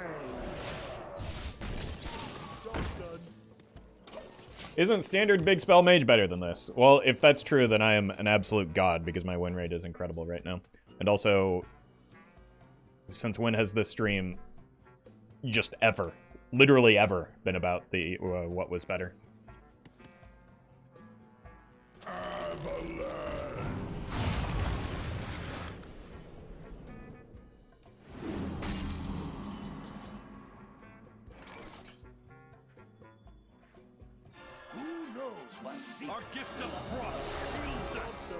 Isn't standard big spell mage better than this? Well, if that's true, then I am an absolute god because my win rate is incredible right now. And also, since when has this stream just ever, literally ever, been about the what was better? Who knows what our gift of frost shields us.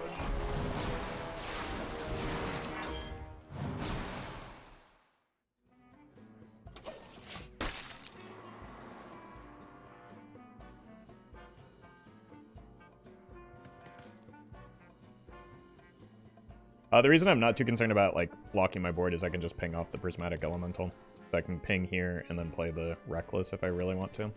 The reason I'm not too concerned about like locking my board is I can just ping off the Prismatic Elemental. So I can ping here and then play the Reckless if I really want to.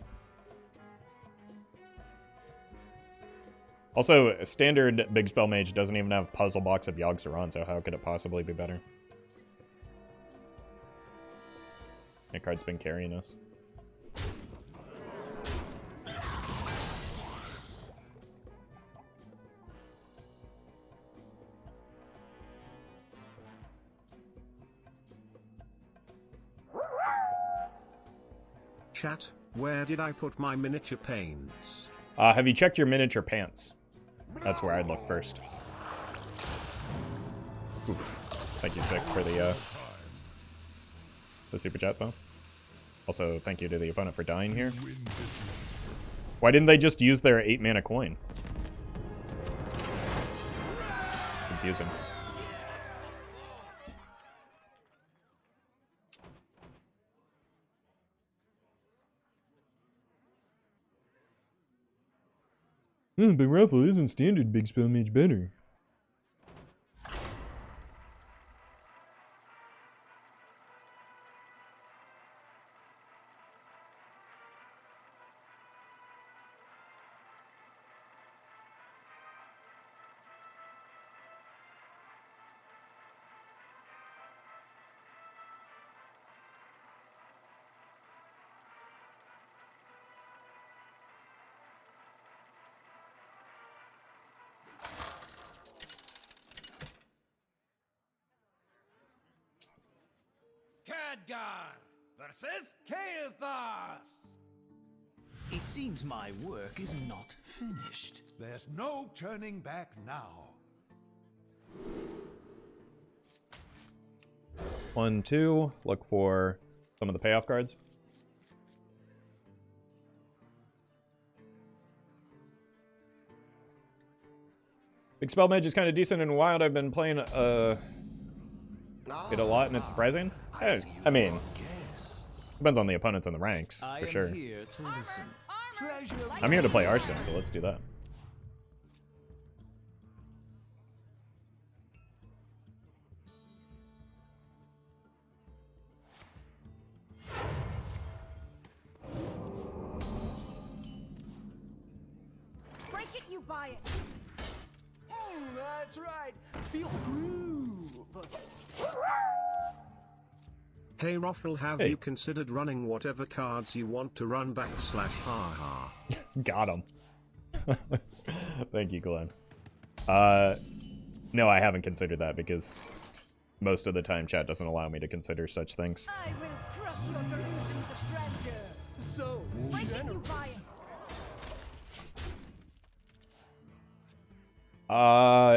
Also, a standard big spell mage doesn't even have puzzle Box of Yogg-Saron, so how could it possibly be better? That card's been carrying us. Chat, where did I put my miniature paints? Have you checked your miniature pants? That's where I'd look first. Oof. Thank you, Sick, for the super chat, though. Also, thank you to the opponent for dying here. Why didn't they just use their 8-mana coin? Confusing. But Roffle isn't standard big spell mage better. Khadgar versus Kael'thas. It seems my work is not finished. There's no turning back now. 1, 2. Look for some of the payoff cards. Big Spell Mage is kind of decent and wild. I've been playing it a lot, and it's surprising. I mean, depends on the opponents and the ranks, for sure. Here to listen. I'm here to play Hearthstone, so let's do that. Break it, you buy it. That's right. Feel groove. Hey Roffle, have you considered running whatever cards you want to run / haha? Got him. Thank you, Glenn. No, I haven't considered that because most of the time chat doesn't allow me to consider such things. I will crush your delusions of grandeur. So Break it, you generous. buy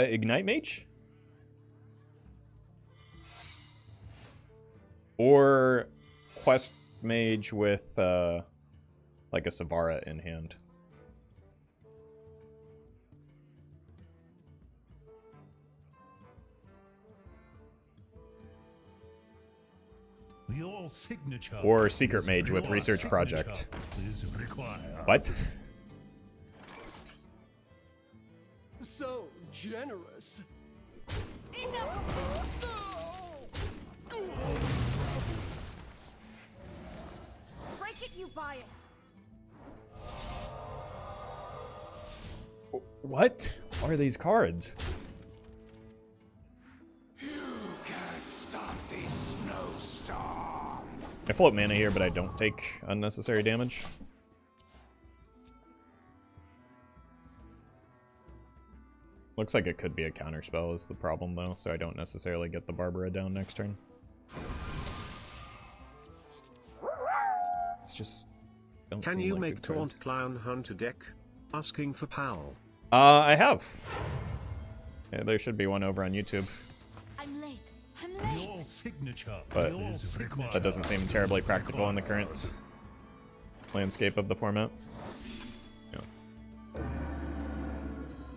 it. Ignite Mage? Or Quest Mage with, like a Savara in hand. Your signature. Or Secret Mage with Research Project. Is required. What? So generous. Enough. Break it, you buy it. What are these cards? You can't stop this snowstorm. I float mana here, but I don't take unnecessary damage. Looks like it could be a counterspell is the problem, though, so I don't necessarily get the Barbara down next turn. It's just... Can you make Taunt Clown Hunter deck? Asking for Powell. I have. Yeah, there should be one over on YouTube, I'm late. I'm late. Your signature. but is required. that doesn't seem terribly practical in the current landscape of the format. Yeah.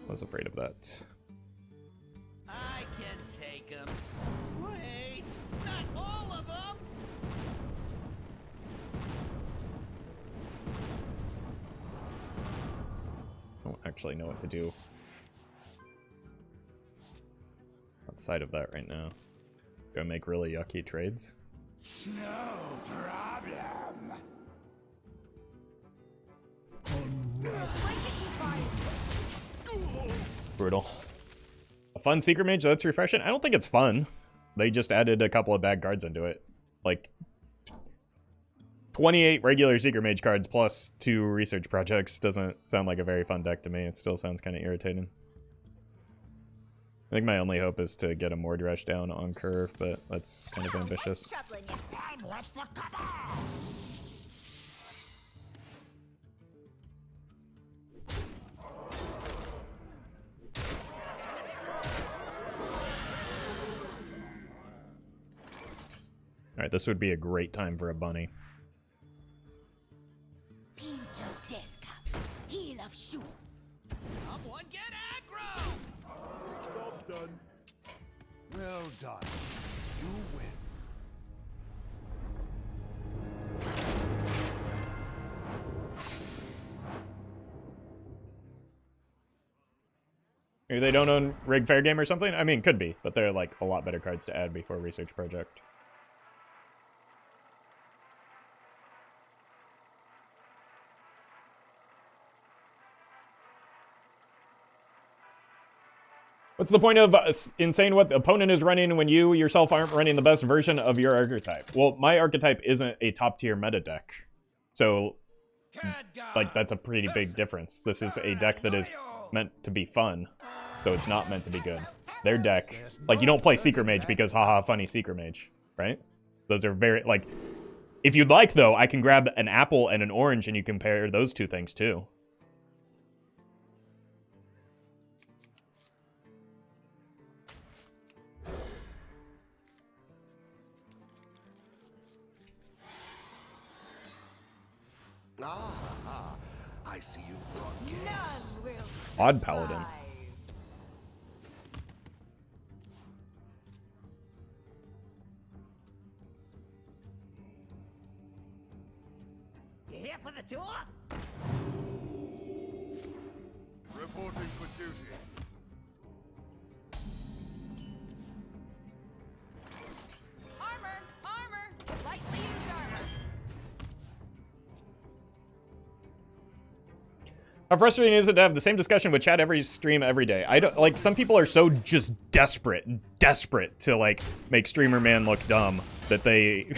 I was afraid of that. I can take them. Wait, not all of them. I don't actually know what to do. Let's outside of that right now. Go make really yucky trades. No problem. Brutal. A fun Secret Mage that's refreshing? I don't think it's fun. They just added a couple of bad cards into it. Like 28 regular Secret Mage cards plus 2 research projects doesn't sound like a very fun deck to me. It still sounds kind of irritating. I think my only hope is to get a Mordresh down on curve, but that's kind of ambitious. Alright, this would be a great time for a bunny. Someone get aggro! Job's done. Well done. You win. Maybe they don't own Rig Fair Game or something? I mean, could be, but they're like a lot better cards to add before Research Project. What's the point of in saying what the opponent is running when you yourself aren't running the best version of your archetype? Well, my archetype isn't a top-tier meta deck. So, like, that's a pretty big difference. This is a deck that is meant to be fun, so it's not meant to be good. Their deck, like, you don't play Secret Mage because haha, funny Secret Mage, right? Those are very, like, if you'd like, though, I can grab an apple and an orange and you compare those two things, too. Ah, I see you brought game. None will Odd Paladin. survive. You here for the tour? Reporting for duty. Armor! Armor! Lightly used armor. How frustrating is it to have the same discussion with chat every stream every day? I don't like. Some people are so just desperate to like make streamer man look dumb that they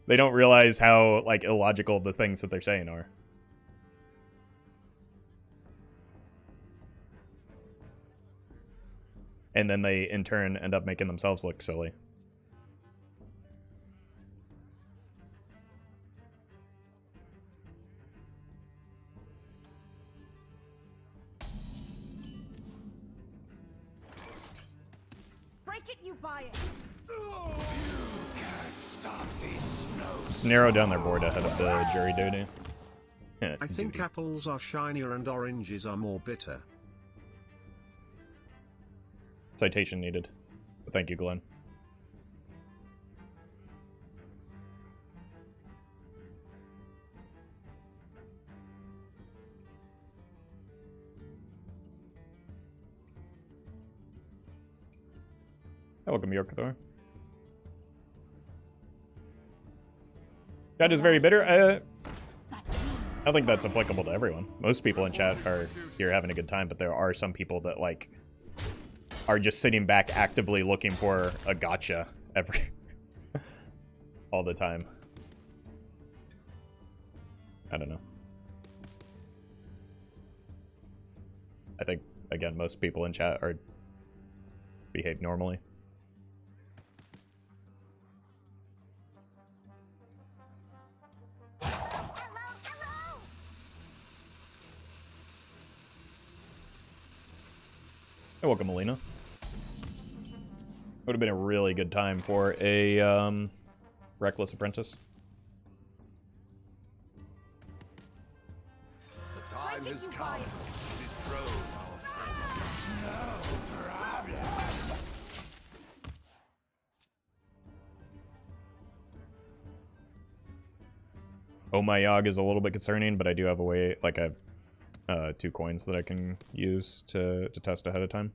they don't realize how like illogical the things that they're saying are. And then they in turn end up making themselves look silly. Break it, you buy it. Can't stop these snows. Let's narrow down their board ahead of the jury duty. Yeah, I think duty. apples are shinier and oranges are more bitter. Citation needed. But thank you, Glenn. Welcome, Yorkthor. Chat is very bitter. I don't think that's applicable to everyone. Most people in chat are here having a good time, but there are some people that like are just sitting back actively looking for a gotcha every all the time. I don't know. I think again most people in chat are behave normally. Hey, welcome, Melina. Would have been a really good time for a Reckless Apprentice. The time has come to dethrone our foes. No problem. Oh my Yogg is a little bit concerning, but I do have a way, like I have 2 coins that I can use to test ahead of time.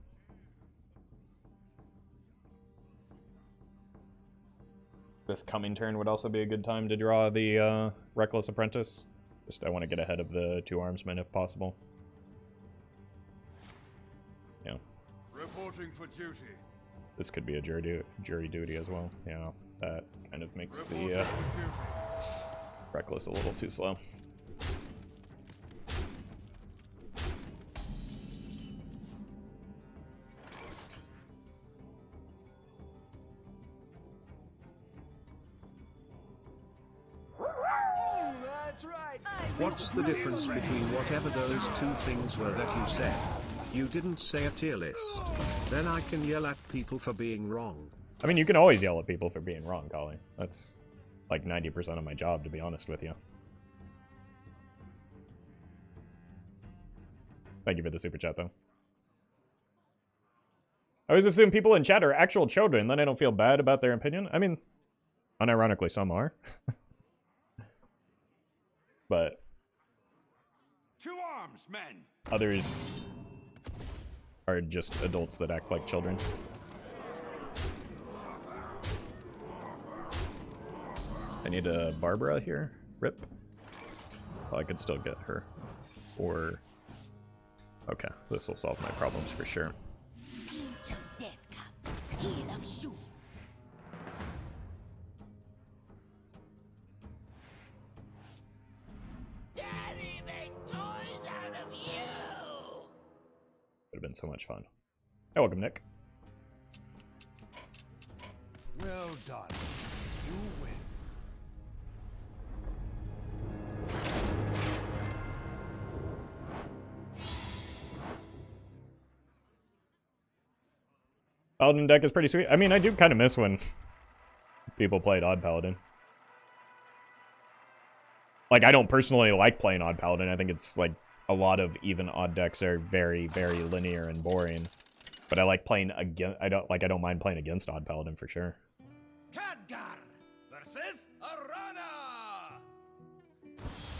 this coming turn would also be a good time to draw the Reckless Apprentice. Just I want to get ahead of the 2 Armsmen if possible. Yeah. Reporting for duty. This could be a jury duty as well. Yeah, that kind of makes the Reckless a little too slow. That's right. What's the difference between whatever those 2 things were that you said? You didn't say a tier list. Then I can yell at people for being wrong. I mean, you can always yell at people for being wrong, Collie. That's like 90% of my job, to be honest with you. Thank you for the super chat, though. I always assume people in chat are actual children, then I don't feel bad about their opinion. I mean, unironically, some are. But 2 arms, men. others are just adults that act like children. I need a Barbara here. Rip. Well, I could still get her. Or... okay, this will solve my problems for sure. Daddy, make toys out of you! Would have been so much fun. Hey, welcome, Nick. Well done. You win. Paladin deck is pretty sweet. I mean, I do kind of miss when people played Odd Paladin. Like, I don't personally like playing Odd Paladin. I think it's like a lot of even odd decks are very, very linear and boring. But I like playing against. I don't mind playing against Odd Paladin for sure. Khadgar versus Arana!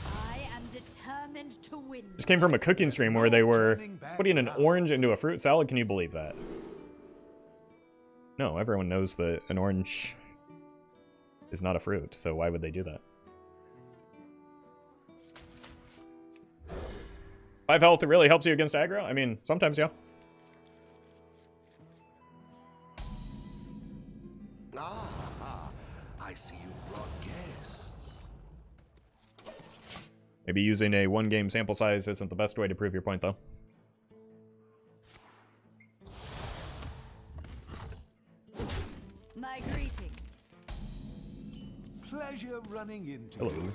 I am determined to win. Just came from a cooking stream where they were putting an orange into a fruit salad. Can you believe that? No, everyone knows that an orange is not a fruit, so why would they do that? 5 health, it really helps you against aggro? I mean, sometimes, yeah. Ah, I see you've brought guests. Maybe using a 1-game sample size isn't the best way to prove your point, though. My greetings. Pleasure running into Hello. you.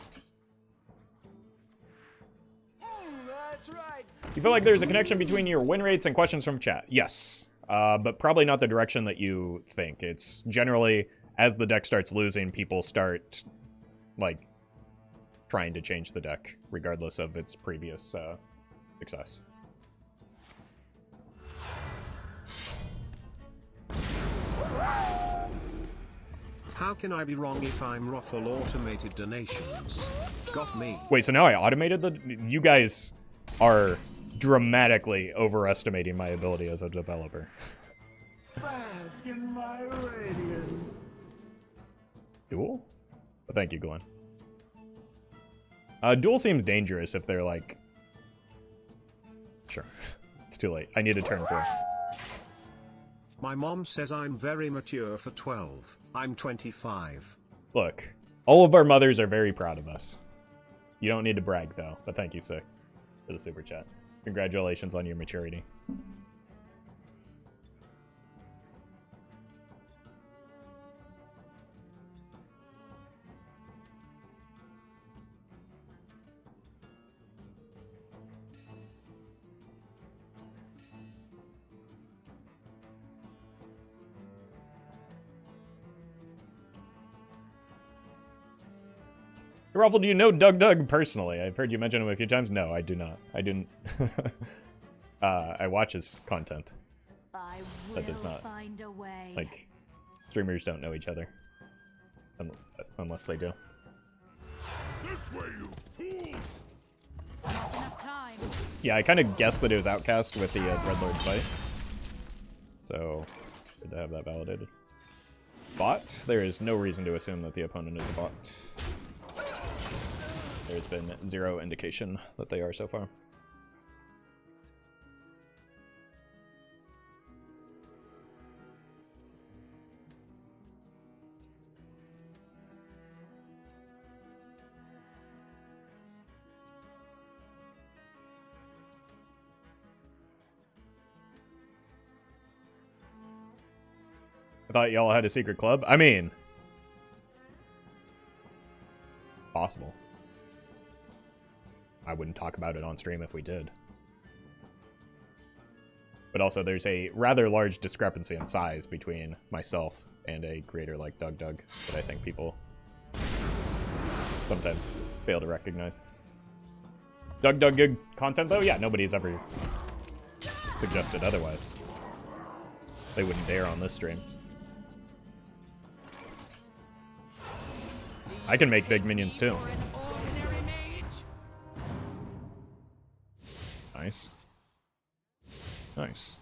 That's right. You feel like there's a connection between your win rates and questions from chat? Yes. But probably not the direction that you think. It's generally, as the deck starts losing, people start, like, trying to change the deck, regardless of its previous success. How can I be wrong if I'm Roffle automated donations? Got me. Wait, so now I automated the... You guys are dramatically overestimating my ability as a developer. Bask in my radiance. Duel? Oh, thank you, Glenn. Duel seems dangerous if they're like... Sure. It's too late. I need a turn 4. My mom says I'm very mature for 12. I'm 25. Look, all of our mothers are very proud of us. You don't need to brag, though. But thank you, Sick, for the super chat. Congratulations on your maturity. Ruffle, do you know Doug personally? I've heard you mention him a few times. No, I do not. I didn't. I watch his content. I will That does not. find a way. Like, streamers don't know each other. Unless they do. This way, you fools! Not enough time. Yeah, I kind of guessed that it was Outcast with the Dreadlord's fight. So, good to have that validated. bot. There is no reason to assume that the opponent is a bot. There's been zero indication that they are so far. I thought y'all had a secret club. I mean, possible. I wouldn't talk about it on stream if we did. But also, there's a rather large discrepancy in size between myself and a creator like Doug that I think people sometimes fail to recognize. Doug good content, though? Yeah, nobody's ever suggested otherwise. They wouldn't dare on this stream. I can make big minions too. Nice. Nice.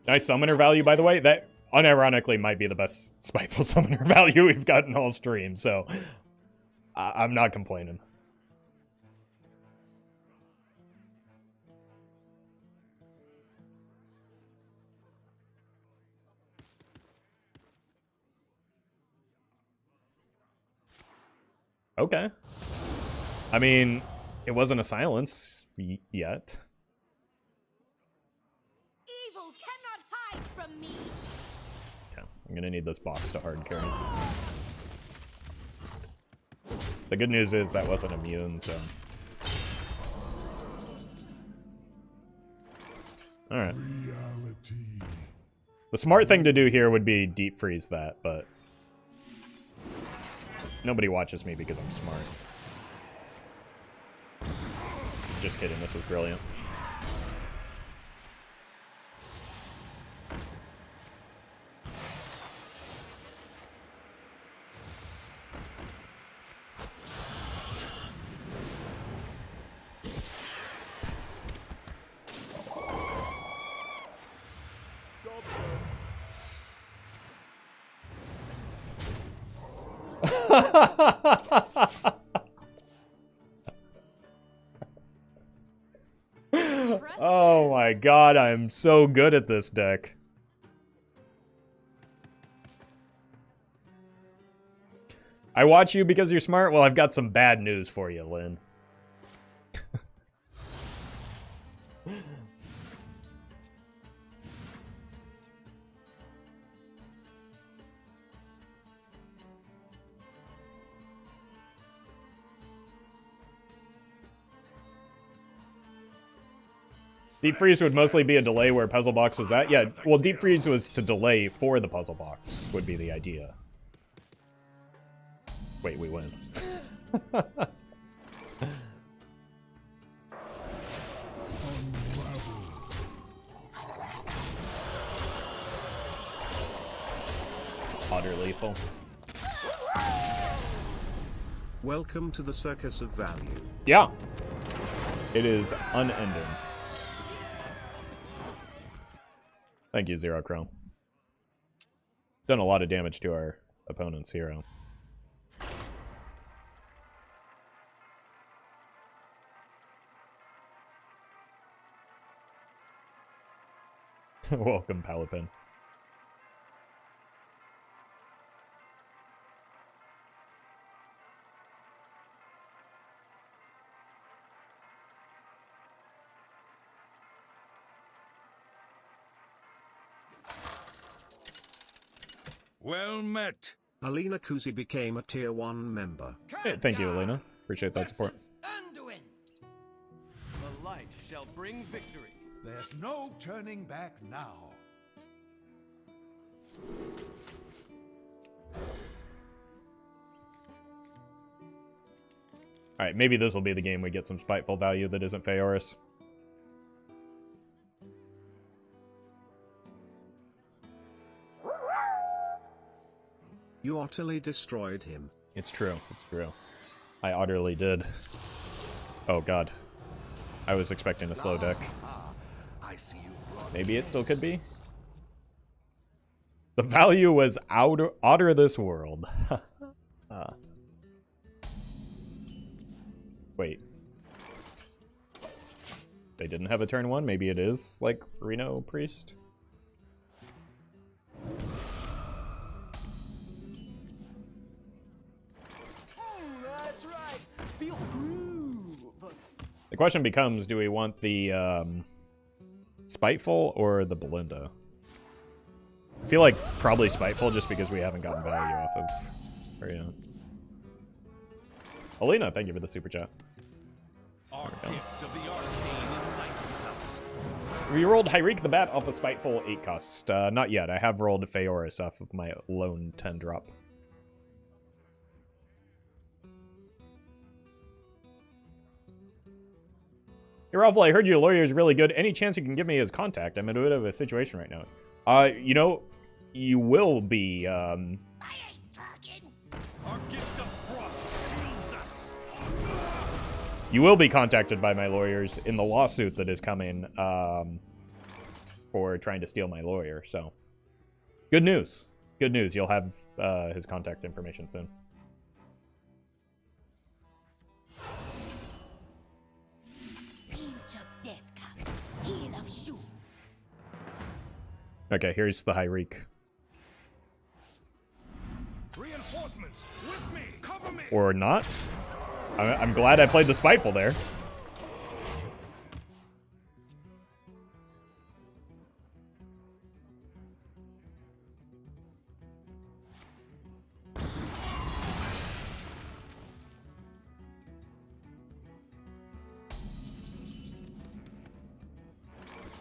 Nice summoner value, by the way. That unironically might be the best Spiteful Summoner value we've gotten all stream, so I'm not complaining. Okay. I mean, it wasn't a silence yet. Evil cannot hide from me. Okay, I'm gonna need this box to hard carry. The good news is that wasn't immune, so. Alright. The smart thing to do here would be deep freeze that, but nobody watches me because I'm smart. Just kidding, this was brilliant. Oh my god, I'm so good at this deck. I watch you because you're smart? Well, I've got some bad news for you, Lynn. Deep freeze would mostly be a delay where puzzle box was that. Yeah, well, deep freeze was to delay for the puzzle box would be the idea. Wait, we win. Otter lethal. Welcome to the circus of value. Yeah. It is unending. Thank you, Zero Chrome. Done a lot of damage to our opponent's hero. Welcome, Palapin. Well met. Alina Kuzi became a tier 1 member. Hey, thank you, Elena. Appreciate that support. Undoing. The light shall bring victory. There's no turning back now. Alright, maybe this will be the game we get some spiteful value that isn't Feoris. You utterly destroyed him. It's true. It's true. I utterly did. Oh god. I was expecting a slow deck. I see you brought Maybe it still could be. The value was outer this world. Wait. They didn't have a turn 1? Maybe it is like Reno Priest? That's right. Feel groove. The question becomes, do we want the Spiteful or the Balinda? I feel like probably Spiteful just because we haven't gotten value off of her yet. Alina, thank you for the super chat. Our gift of the arcane enlightens us. We rolled Hyreek the Bat off a Spiteful 8 cost. Not yet. I have rolled Feoris off of my lone 10 drop. Hey, Roffle, I heard your lawyer is really good. Any chance you can give me his contact? I'm in a bit of a situation right now. You know, you will be, I ain't talking. Our gift of frost shields us. You will be contacted by my lawyers in the lawsuit that is coming, for trying to steal my lawyer, so. Good news. Good news. You'll have, his contact information soon. Okay, here's the Hyreek. Reinforcements with me. Cover me. Or not. I'm glad I played the Spiteful there.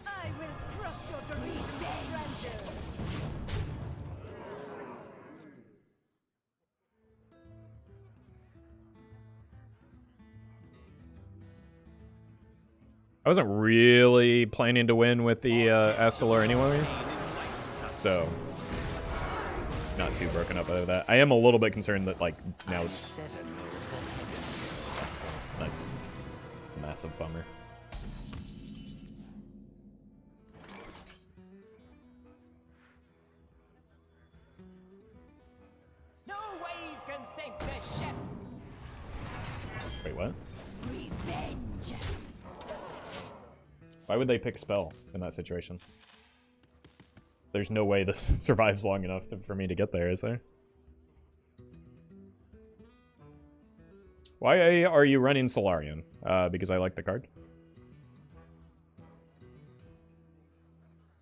I will crush your delusion of grandeur. I wasn't really planning to win with the Astalor anyway, so not too broken up over that. I am a little bit concerned that, like, now that's a massive bummer. No waves can sink the ship. Wait, what? Revenge. Why would they pick Spell in that situation? There's no way this survives long enough for me to get there, is there? Why are you running Solarian? Because I like the card?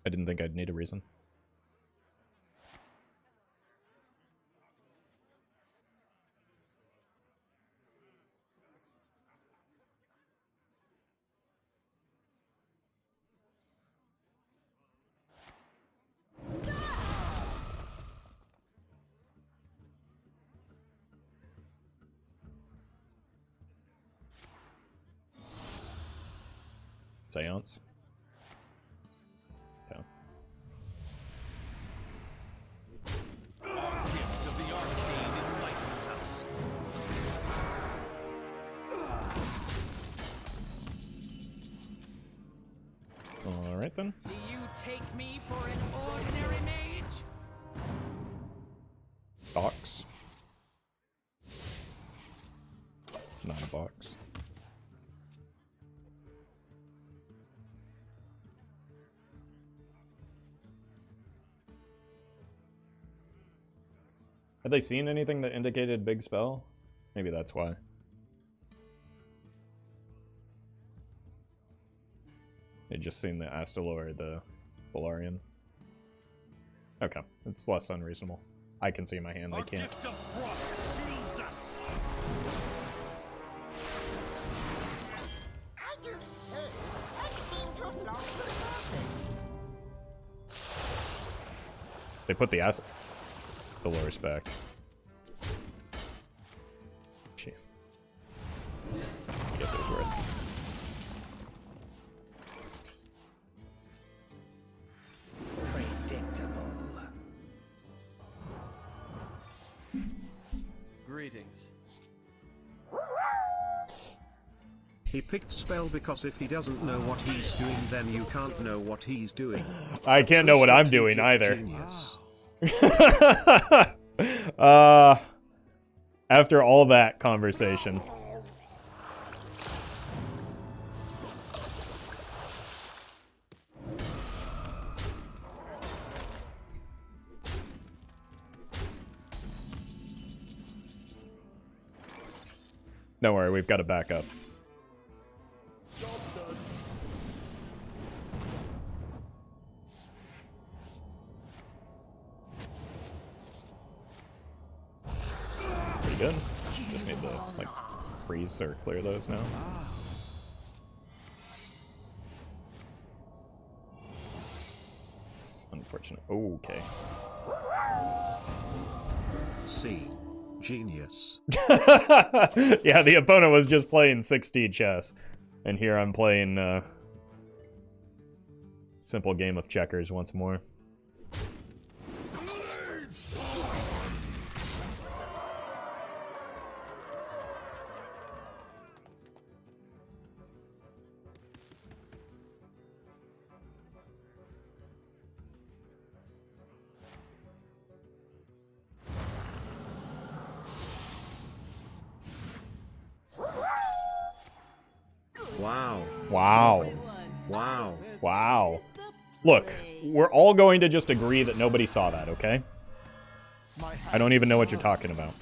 I didn't think I'd need a reason. Seance. Okay. Our gift of the arcane enlightens us. All right then. Do you take me for an ordinary mage? Box. Not a box. Had they seen anything that indicated big spell? Maybe that's why. They just seen the Astalor, the Solarian. Okay, it's less unreasonable. I can see my hand, they can't. Gift of frost shields us. I do so. I seem to have lost the surface. They put the Astalor's back. Jeez. I guess it was worth it. Predictable. Greetings. He picked Spell because if he doesn't know what he's doing, then you can't know what he's doing. I can't know what I'm Strategic doing either. Genius. After all that conversation. Don't worry, we've got a backup. Pretty good. Just need to, like, freeze or clear those now. It's unfortunate. Oh, okay. C. Genius. Yeah, the opponent was just playing 6D chess. And here I'm playing simple game of checkers once more. Wow. Wow. Wow. Wow. Look, we're all going to just agree that nobody saw that, okay? I don't even know what you're talking about.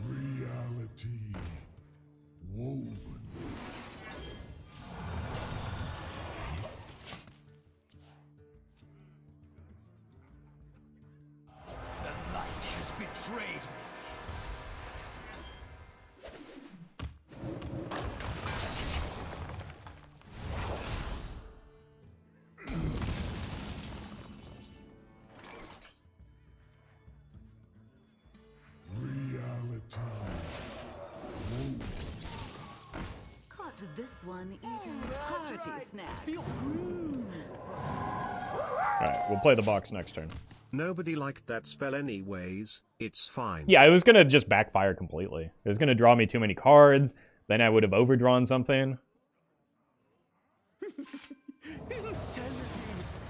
Reality woven. The light has betrayed me. Reality woven. Caught this one eating party snacks. Alright, we'll play the box next turn. Nobody liked that spell anyways. It's fine. Yeah, it was going to just backfire completely. It was going to draw me too many cards. Then I would have overdrawn something. Insanity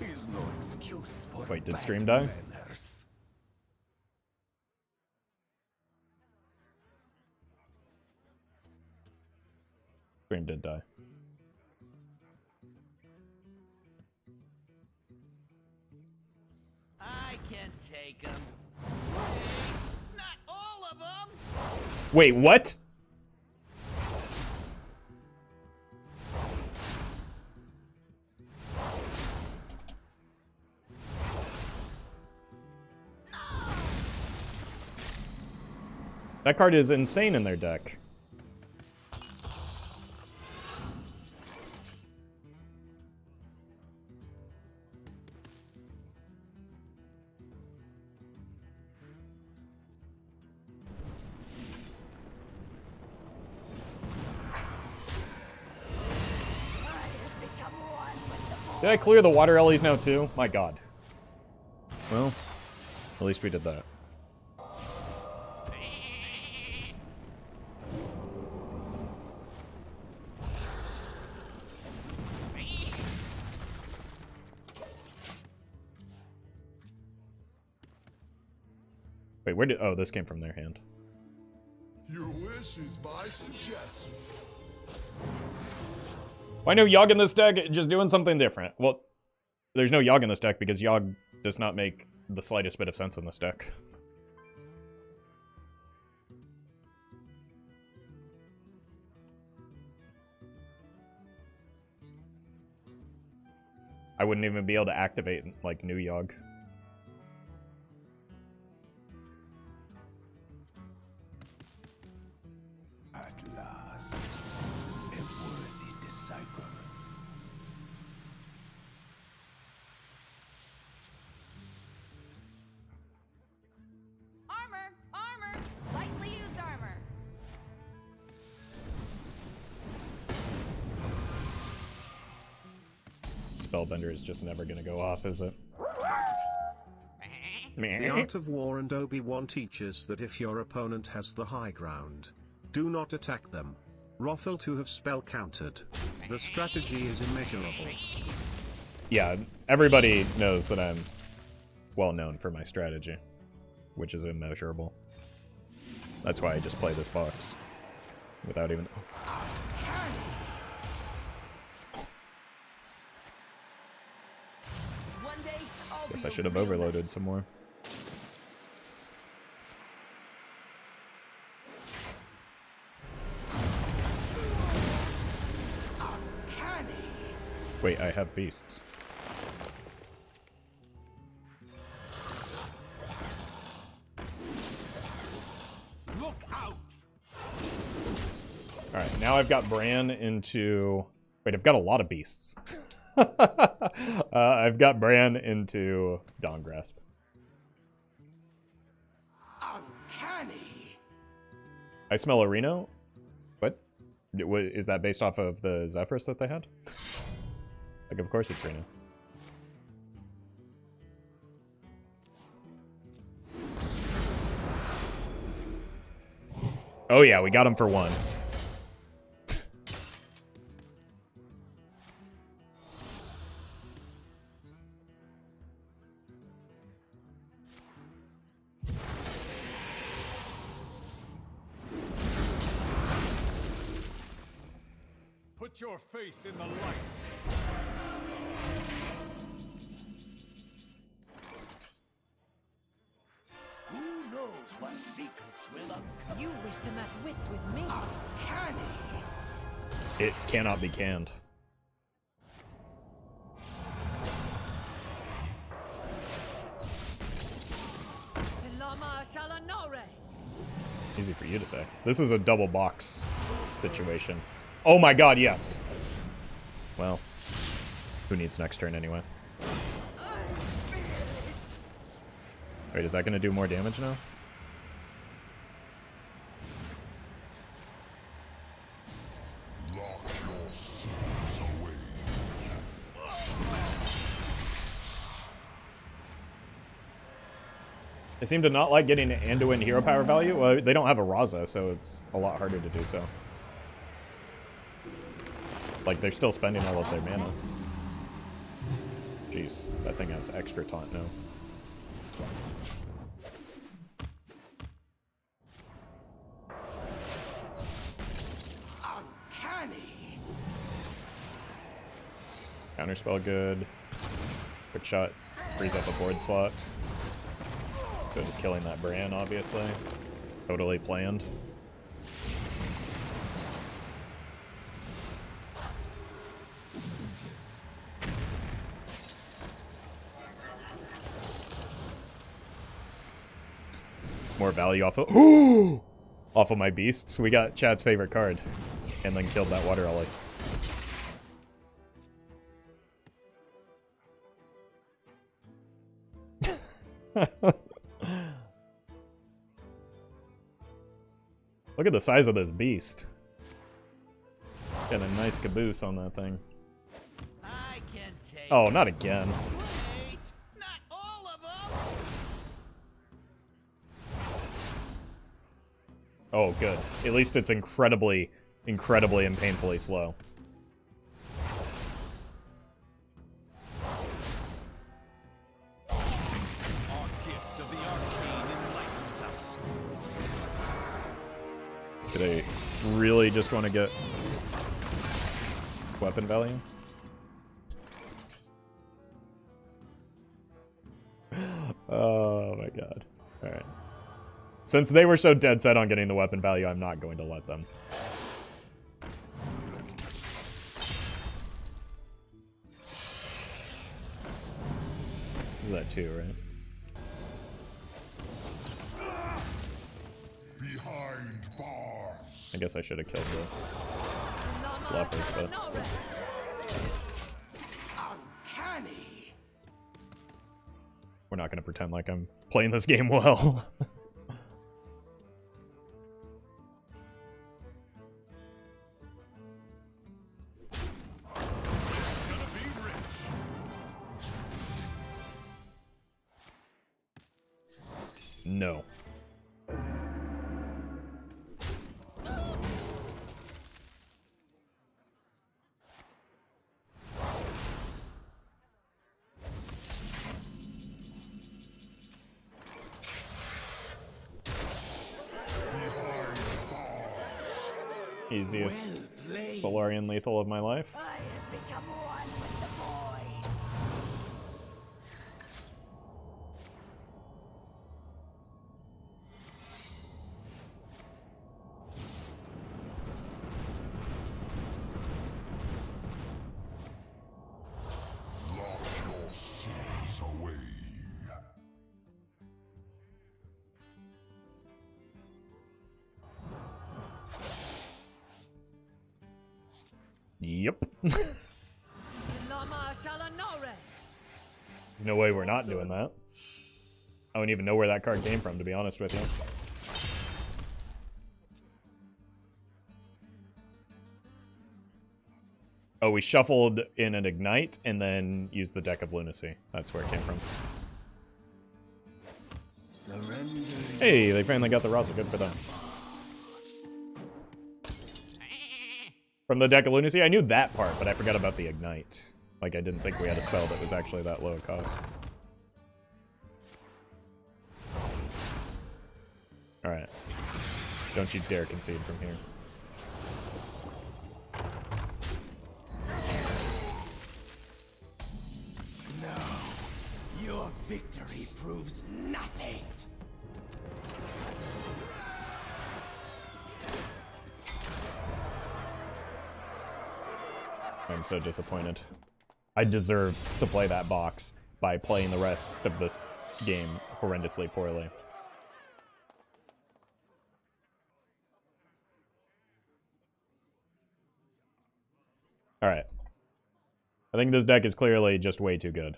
is no excuse for Wait, did bad stream die? manners. Stream did die. I can take them. Wait, not all of them. Wait, what? That card is insane in their deck. Did I clear the water ellies now too? My god. Well, at least we did that. Wait, where did... Oh, this came from their hand. Your wish is my suggestion. Why no Yogg in this deck? Just doing something different. Well, there's no Yogg in this deck because Yogg does not make the slightest bit of sense in this deck. I wouldn't even be able to activate, like, new Yogg. At last, a worthy disciple. Armor! Armor! Lightly used armor. Spellbender is just never gonna go off, is it? The Art of War and Obi-Wan teaches that if your opponent has the high ground, do not attack them. Roffle to have spell countered. The strategy is immeasurable. yeah, everybody knows that I'm well known for my strategy, which is immeasurable. That's why I just play this box without even... Guess I should have overloaded some more. Wait, I have beasts. Look out! Alright, now I've got Brann into... Wait, I've got a lot of beasts. I've got Brann into Dawngrasp. Uncanny! I smell a Reno? What? Is that based off of the Zephyrs that they had? Like, of course it's Reno. Oh yeah, we got him for one. Put your faith in the light. Who knows what secrets will uncover? You wish to match wits with me. Uncanny! It cannot be canned. Easy for you to say. This is a double box situation. Oh my god, yes. Well, who needs next turn anyway? Wait, is that gonna do more damage now? Lock your sins away. They seem to not like getting Anduin hero power value. Well, they don't have a Raza, so it's a lot harder to do so. Like, they're still spending all of their mana. Jeez, that thing has extra taunt now. Uncanny! Counterspell good. Quick shot frees up a board slot. So just killing that Brann, obviously. Totally planned. More value off of off of my beasts. We got Chad's favorite card, and then killed that water ollie. Look at the size of this beast. Got a nice caboose on that thing. I can take Oh, not again. Wait, not all of them. Oh, good. At least it's incredibly, incredibly and painfully slow. Our gift of the arcane enlightens us. Did I really just want to get weapon value? Oh my god. Alright. Since they were so dead set on getting the weapon value, I'm not going to let them. Is that 2, right? Behind bars. I guess I should have killed the leopard, but... Uncanny. We're not going to pretend like I'm playing this game well. No. Easiest Solarian lethal of my life. I have become one with the void. Lock your souls away. Yep. Lama Shalanore. There's no way we're not doing that. I don't even know where that card came from, to be honest with you. Oh, we shuffled in an Ignite and then used the Deck of Lunacy. That's where it came from. Surrender. Hey, they finally got the Raza. Good for them. From the Deck of Lunacy, I knew that part, but I forgot about the Ignite. Like, I didn't think we had a spell that was actually that low a cost. Alright. Don't you dare concede from here. No, your victory proves nothing. I'm so disappointed. I deserved to play that box by playing the rest of this game horrendously poorly. Alright. I think this deck is clearly just way too good.